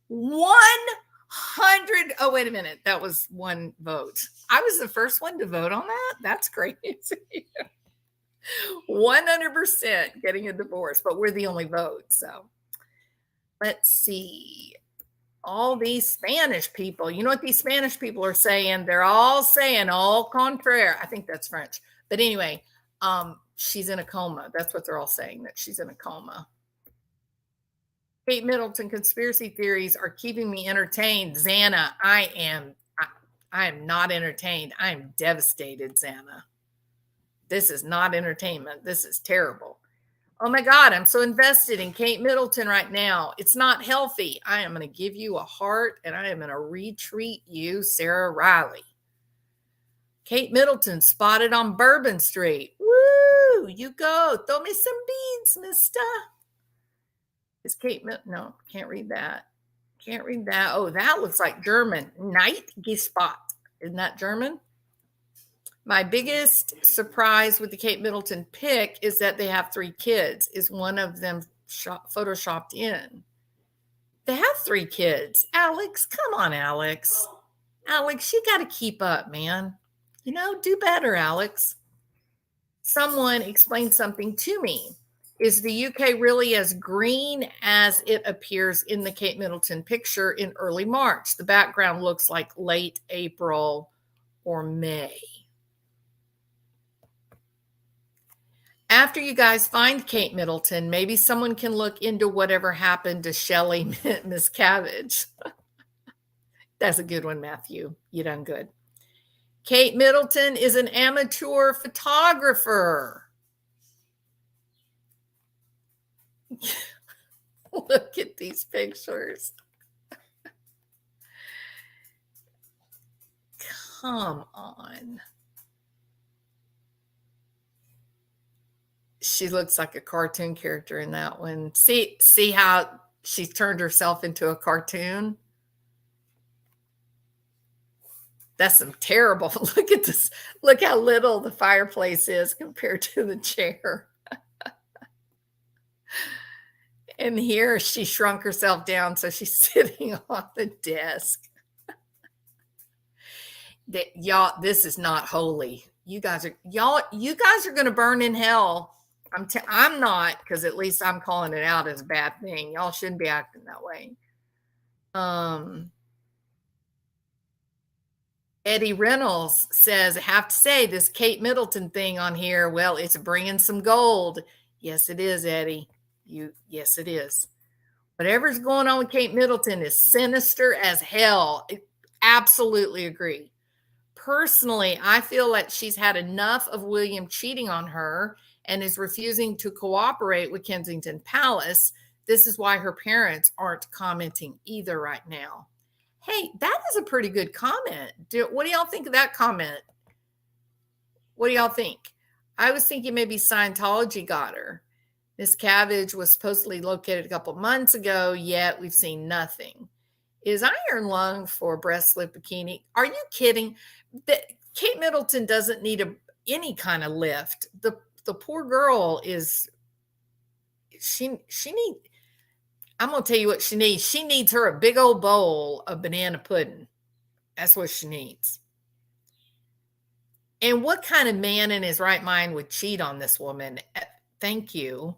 100. Oh, wait a minute. That was one vote. I was the first one to vote on that. That's crazy. 100% getting a divorce, but we're the only vote. So let's see. All these Spanish people, you know what these Spanish people are saying? They're all saying au contraire. I think that's French. But anyway, she's in a coma. That's what they're all saying, that she's in a coma. Kate Middleton conspiracy theories are keeping me entertained. Xana, I am not entertained. I am devastated, Xana. This is not entertainment. This is terrible. Oh my God, I'm so invested in Kate Middleton right now. It's not healthy. I am going to give you a heart and I am going to retweet you, Sarah Riley. Kate Middleton spotted on Bourbon Street. Woo, you go. Throw me some beads, mister. Is Kate Middleton? No, can't read that. Can't read that. Oh, that looks like German. Neidgespot. Isn't that German? My biggest surprise with the Kate Middleton pic is that they have 3 kids. Is one of them photoshopped in? They have 3 kids. Alex, come on, Alex. Alex, you got to keep up, man. You know, do better, Alex. Someone explain something to me. Is the UK really as green as it appears in the Kate Middleton picture in early March? The background looks like late April or May. After you guys find Kate Middleton, maybe someone can look into whatever happened to Shelley Miscavige. That's a good one, Matthew. You done good. Kate Middleton is an amateur photographer. Look at these pictures. Come on. She looks like a cartoon character in that one. See how she's turned herself into a cartoon? That's some terrible. Look at this. Look how little the fireplace is compared to the chair. And here she shrunk herself down, so she's sitting on the desk. Y'all, this is not holy. You guys are going to burn in hell. I'm not, because at least I'm calling it out as a bad thing. Y'all shouldn't be acting that way. Eddie Reynolds says, I have to say, this Kate Middleton thing on here, well, it's bringing some gold. Yes, it is, Eddie. Yes, it is. Whatever's going on with Kate Middleton is sinister as hell. I absolutely agree. Personally, I feel like she's had enough of William cheating on her and is refusing to cooperate with Kensington Palace. This is why her parents aren't commenting either right now. Hey, that is a pretty good comment. What do y'all think of that comment? What do y'all think? I was thinking maybe Scientology got her. Miss Cabbage was supposedly located a couple months ago, yet we've seen nothing. Is Iron Lung for breast lip bikini? Are you kidding? Kate Middleton doesn't need any kind of lift. The poor girl is, she needs, I'm going to tell you what she needs. She needs her a big old bowl of banana pudding. That's what she needs. And what kind of man in his right mind would cheat on this woman? Thank you.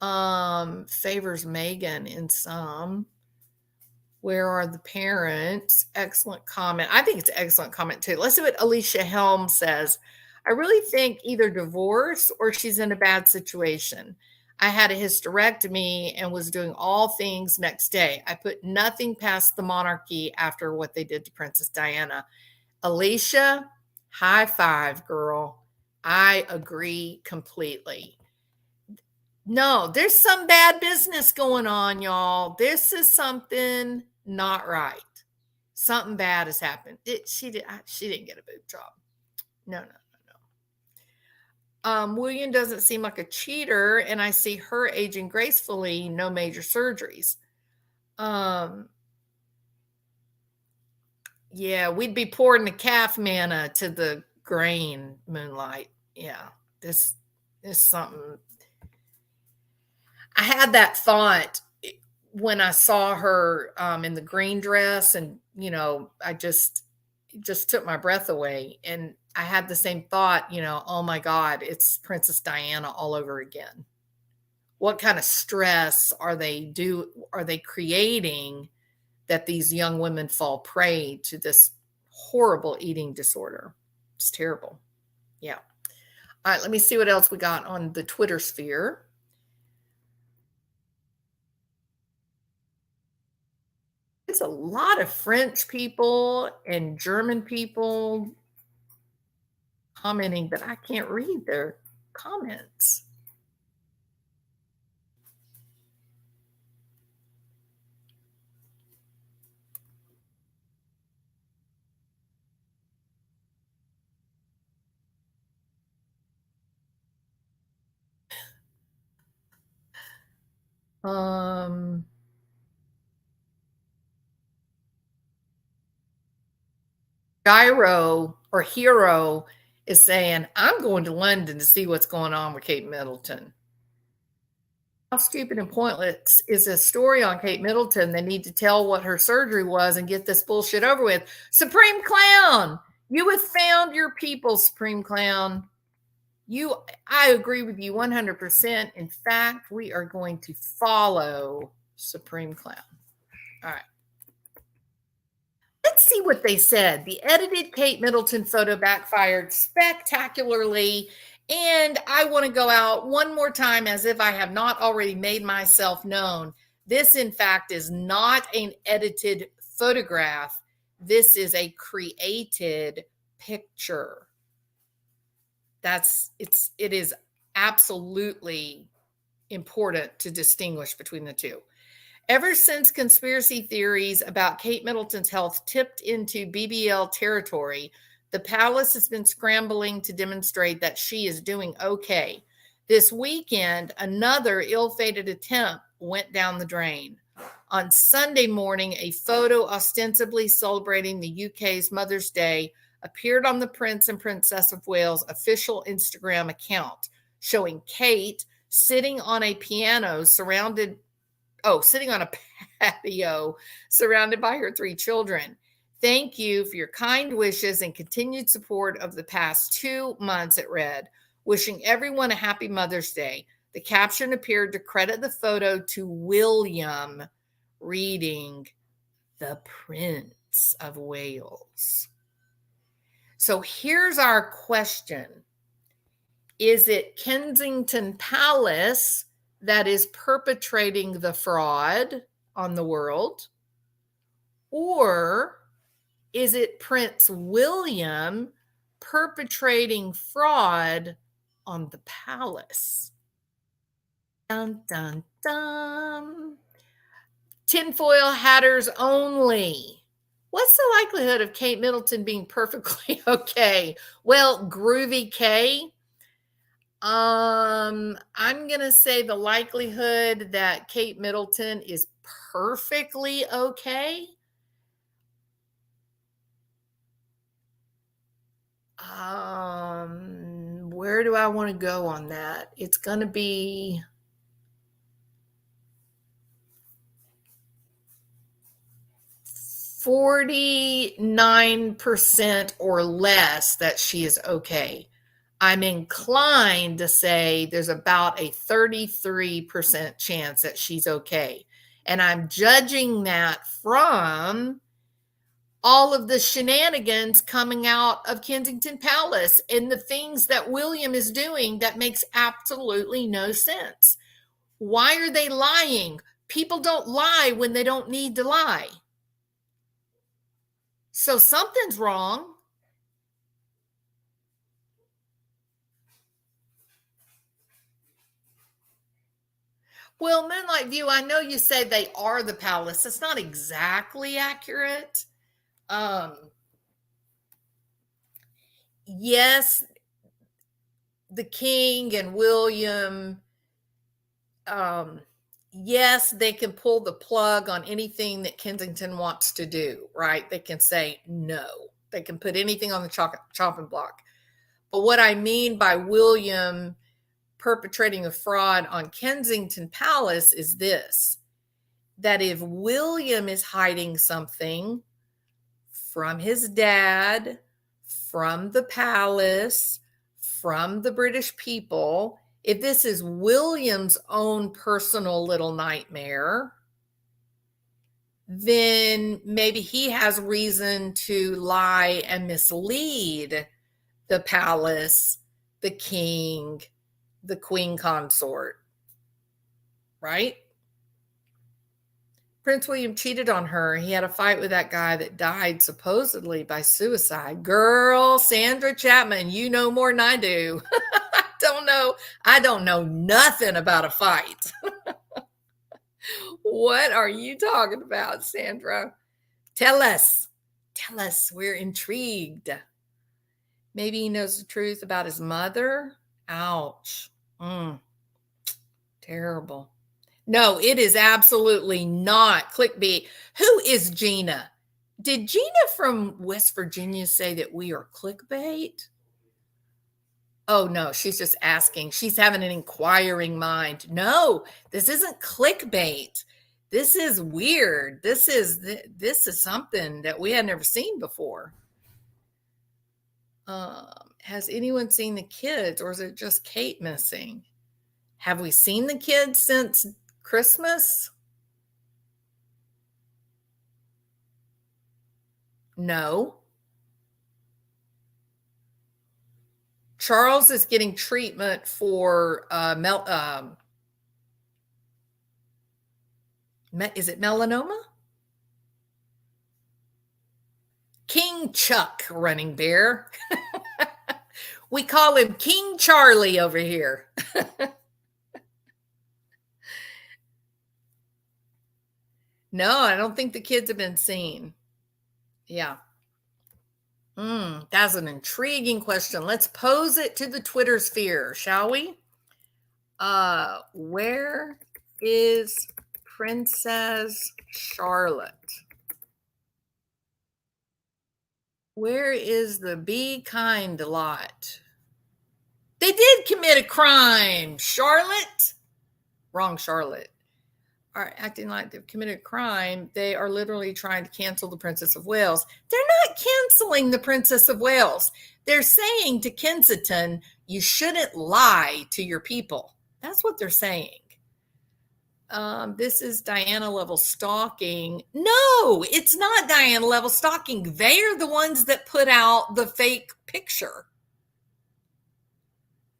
Favors Megan in some. Where are the parents? Excellent comment. I think it's an excellent comment too. Let's see what Alicia Helm says. I really think either divorce or she's in a bad situation. I had a hysterectomy and was doing all things next day. I put nothing past the monarchy after what they did to Princess Diana. Alicia, high five, girl. I agree completely. No, there's some bad business going on, y'all. This is something not right. Something bad has happened. She didn't get a boob job. No. William doesn't seem like a cheater, and I see her aging gracefully, no major surgeries. Yeah, we'd be pouring the calf manna to the grain, Moonlight. Yeah, this is something. I had that thought when I saw her in the green dress, and I just took my breath away. And I had the same thought, oh my God, it's Princess Diana all over again. What kind of stress are they creating that these young women fall prey to this horrible eating disorder? It's terrible. Yeah. All right, let me see what else we got on the Twitter sphere. It's a lot of French people and German people commenting, but I can't read their comments. Gyro or Hero is saying, I'm going to London to see what's going on with Kate Middleton. How stupid and pointless is this story on Kate Middleton? They need to tell what her surgery was and get this bullshit over with. Supreme Clown, you have found your people, Supreme Clown. I agree with you 100%. In fact, we are going to follow Supreme Clown. All right. Let's see what they said. The edited Kate Middleton photo backfired spectacularly. And I want to go out one more time as if I have not already made myself known. This, in fact, is not an edited photograph. This is a created picture. It is absolutely important to distinguish between the two. Ever since conspiracy theories about Kate Middleton's health tipped into BBL territory, the palace has been scrambling to demonstrate that she is doing okay. This weekend, another ill-fated attempt went down the drain. On Sunday morning, a photo ostensibly celebrating the UK's Mother's Day appeared on the Prince and Princess of Wales official Instagram account, showing Kate sitting on a patio surrounded by her 3 children. Thank you for your kind wishes and continued support of the past 2 months, it read. Wishing everyone a happy Mother's Day. The caption appeared to credit the photo to William, reading, the Prince of Wales. So here's our question. Is it Kensington Palace that is perpetrating the fraud on the world? Or is it Prince William perpetrating fraud on the palace? Dun, dun, dun. Tinfoil hatters only. What's the likelihood of Kate Middleton being perfectly okay? Well, Groovy K, I'm going to say the likelihood that Kate Middleton is perfectly okay. Where do I want to go on that? It's going to be 49% or less that she is okay. I'm inclined to say there's about a 33% chance that she's okay. And I'm judging that from all of the shenanigans coming out of Kensington Palace and the things that William is doing that makes absolutely no sense. Why are they lying? People don't lie when they don't need to lie. So something's wrong. Well, Moonlight View, I know you say they are the palace. It's not exactly accurate. Yes, the king and William, yes, they can pull the plug on anything that Kensington wants to do, right? They can say no. They can put anything on the chopping block. But what I mean by William perpetrating a fraud on Kensington Palace is this, that if William is hiding something from his dad, from the palace, from the British people, if this is William's own personal little nightmare, then maybe he has reason to lie and mislead the palace, the king, the queen consort, right? Prince William cheated on her. He had a fight with that guy that died supposedly by suicide. Girl, Sandra Chapman, you know more than I do. I don't know nothing about a fight. What are you talking about, Sandra? Tell us. We're intrigued. Maybe he knows the truth about his mother. Ouch. Terrible. No, it is absolutely not clickbait. Who is Gina? Did Gina from West Virginia say that we are clickbait? Oh, no, she's just asking. She's having an inquiring mind. No, this isn't clickbait. This is weird. This is something that we had never seen before. Has anyone seen the kids, or is it just Kate missing? Have we seen the kids since Christmas? No. Charles is getting treatment for is it melanoma? King Chuck running bear. We call him King Charlie over here. No, I don't think the kids have been seen. Yeah. That's an intriguing question. Let's pose it to the Twitter sphere, shall we? Where is Princess Charlotte? Where is the be kind lot? They did commit a crime, Charlotte. Wrong, Charlotte. Are acting like they've committed a crime. They are literally trying to cancel the Princess of Wales. They're not canceling the Princess of Wales. They're saying to Kensington, you shouldn't lie to your people. That's what they're saying. This is Diana level stalking. No, it's not Diana level stalking. They're the ones that put out the fake picture.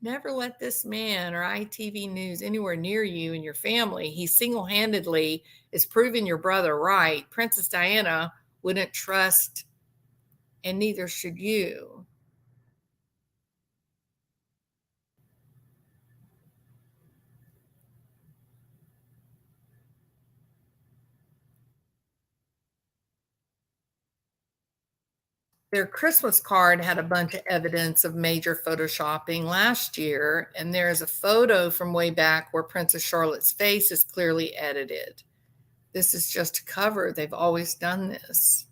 Never let this man or ITV News anywhere near you and your family. He single-handedly is proving your brother right. Princess Diana wouldn't trust, and neither should you. Their Christmas card had a bunch of evidence of major photoshopping last year, and there's a photo from way back where Princess Charlotte's face is clearly edited. This is just a cover. They've always done this.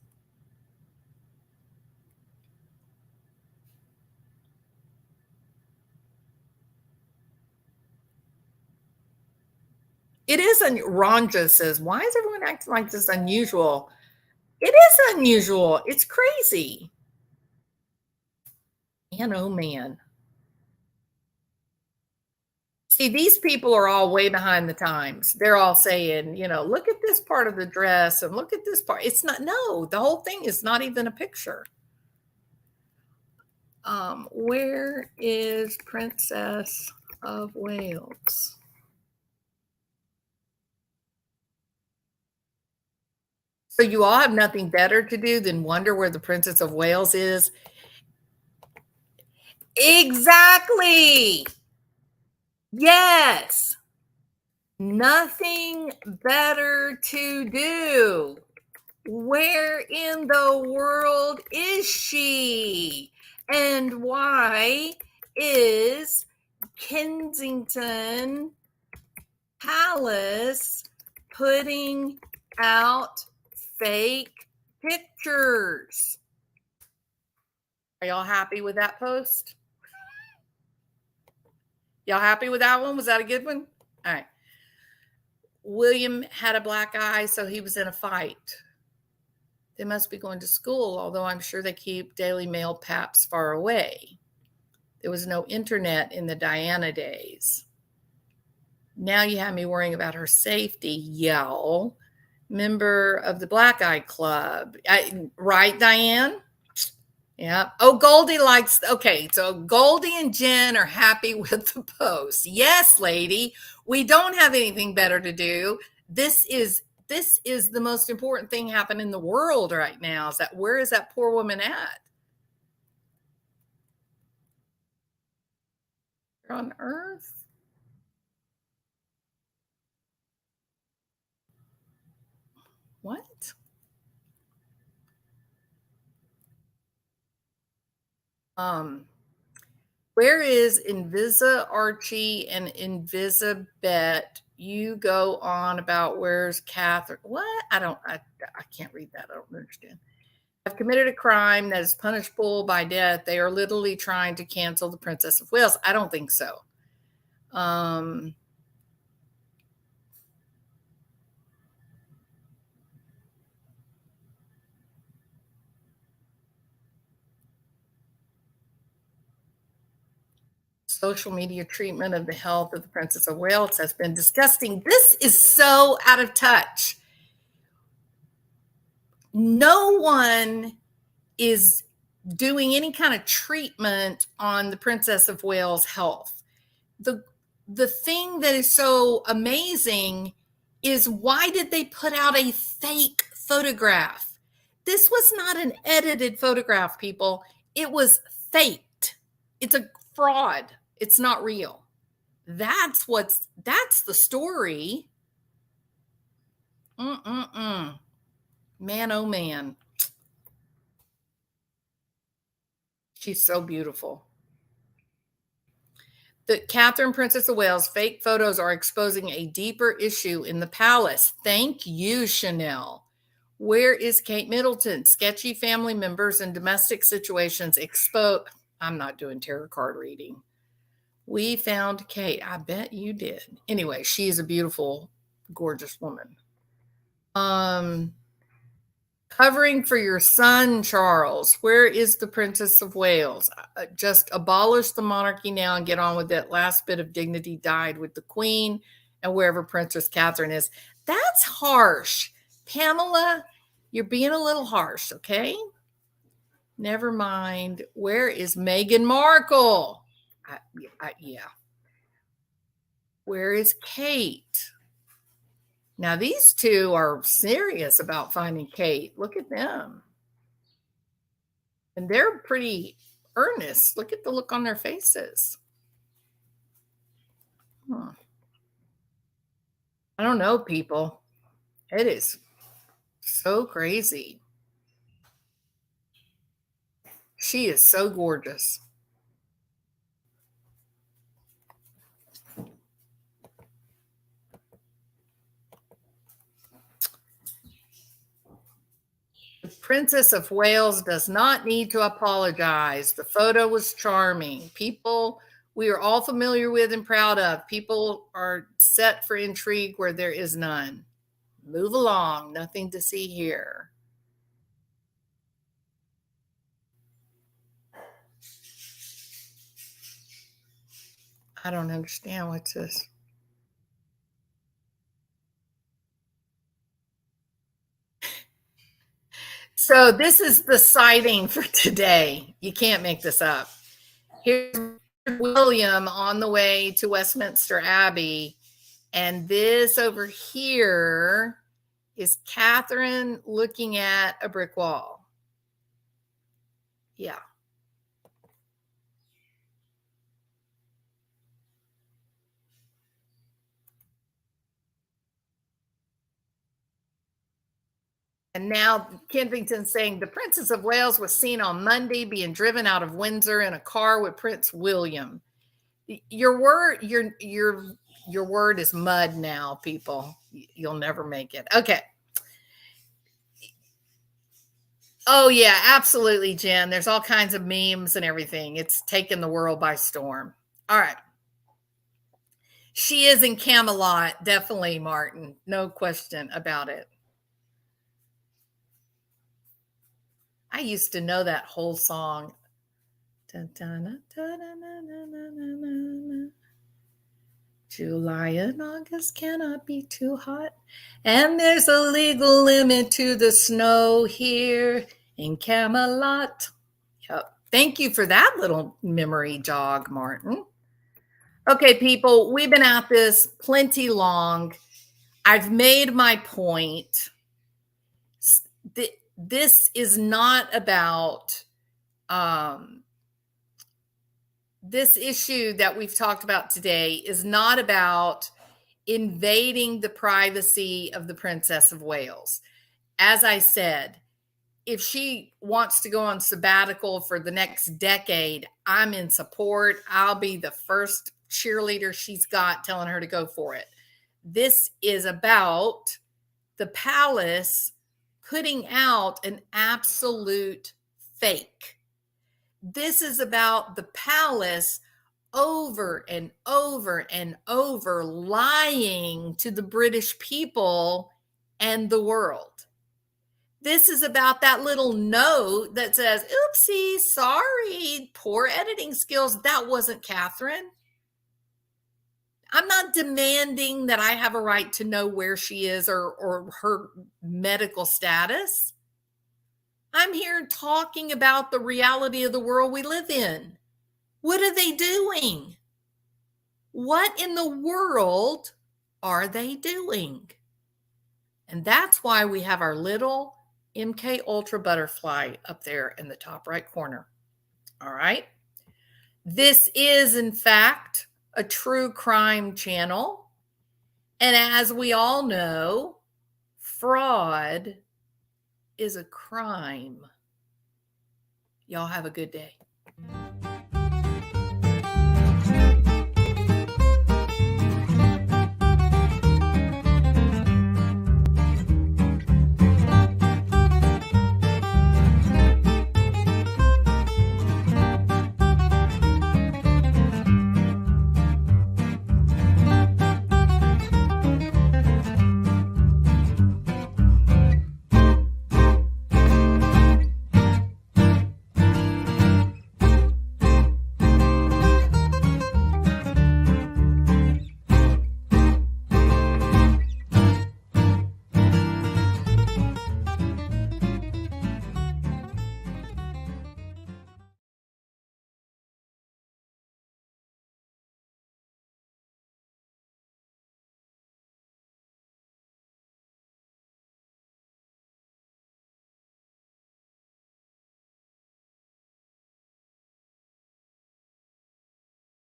It is, Ronja says, why is everyone acting like this unusual? It is unusual. It's crazy. Man, oh man. See, these people are all way behind the times. They're all saying, look at this part of the dress and look at this part. It's not, no, the whole thing is not even a picture. Where is Princess of Wales? So you all have nothing better to do than wonder where the Princess of Wales is? Exactly. Yes. Nothing better to do. Where in the world is she? And why is Kensington Palace putting out fake pictures? Are y'all happy with that post? Y'all happy with that one? Was that a good one? All right. William had a black eye, so he was in a fight. They must be going to school, although I'm sure they keep Daily Mail paps far away. There was no internet in the Diana days. Now you have me worrying about her safety, y'all. Member of the Black Eye Club. Right, Diane? Yeah. Oh, Goldie likes, okay, so Goldie and Jen are happy with the post. Yes, lady, we don't have anything better to do. This is the most important thing happening in the world right now. Is that, where is that poor woman at? Where on earth? What? Where is Invisa Archie and Invisabet? You go on about where's Catherine? What? I can't read that. I don't understand. Have committed a crime that is punishable by death. They are literally trying to cancel the Princess of Wales. I don't think so. Social media treatment of the health of the Princess of Wales has been disgusting. This is so out of touch. No one is doing any kind of treatment on the Princess of Wales' health. The thing that is so amazing is, why did they put out a fake photograph? This was not an edited photograph, people. It was faked. It's a fraud. It's not real. That's the story. Man, oh man. She's so beautiful. The Catherine, Princess of Wales fake photos are exposing a deeper issue in the palace. Thank you, Chanel. Where is Kate Middleton? Sketchy family members and domestic situations expose. I'm not doing tarot card reading. We found Kate. I bet you did. Anyway, she is a beautiful, gorgeous woman. Covering for your son, Charles. Where is the Princess of Wales? Just abolish the monarchy now and get on with it. Last bit of dignity died with the Queen and wherever Princess Catherine is. That's harsh. Pamela, you're being a little harsh, okay? Never mind. Where is Meghan Markle? Yeah. Where is Kate? Now, these two are serious about finding Kate. Look at them. And they're pretty earnest. Look at the look on their faces. I don't know, people. It is so crazy. She is so gorgeous. The Princess of Wales does not need to apologize. The photo was charming. People we are all familiar with and proud of. People are set for intrigue where there is none. Move along. Nothing to see here. I don't understand what's this. So this is the sighting for today. You can't make this up. Here's William on the way to Westminster Abbey. And this over here is Catherine looking at a brick wall. Yeah. And now Kensington's saying the Princess of Wales was seen on Monday being driven out of Windsor in a car with Prince William. Your word is mud now, people. You'll never make it. Okay. Oh yeah, absolutely, Jen. There's all kinds of memes and everything. It's taken the world by storm. All right. She is in Camelot, definitely, Martin. No question about it. I used to know that whole song. July and August cannot be too hot. And there's a legal limit to the snow here in Camelot. Yep. Thank you for that little memory jog, Martin. Okay, people, we've been at this plenty long. I've made my point. This is not about this issue that we've talked about today is not about invading the privacy of the Princess of Wales. As I said, if she wants to go on sabbatical for the next decade, I'm in support. I'll be the first cheerleader she's got telling her to go for it. This is about the palace putting out an absolute fake. This is about the palace over and over and over lying to the British people and the world. This is about that little note that says, oopsie, sorry, poor editing skills. That wasn't Catherine. I'm not demanding that I have a right to know where she is or her medical status. I'm here talking about the reality of the world we live in. What are they doing? What in the world are they doing? And that's why we have our little MK Ultra Butterfly up there in the top right corner. All right. This is, in fact, a true crime channel. And as we all know, fraud is a crime. Y'all have a good day.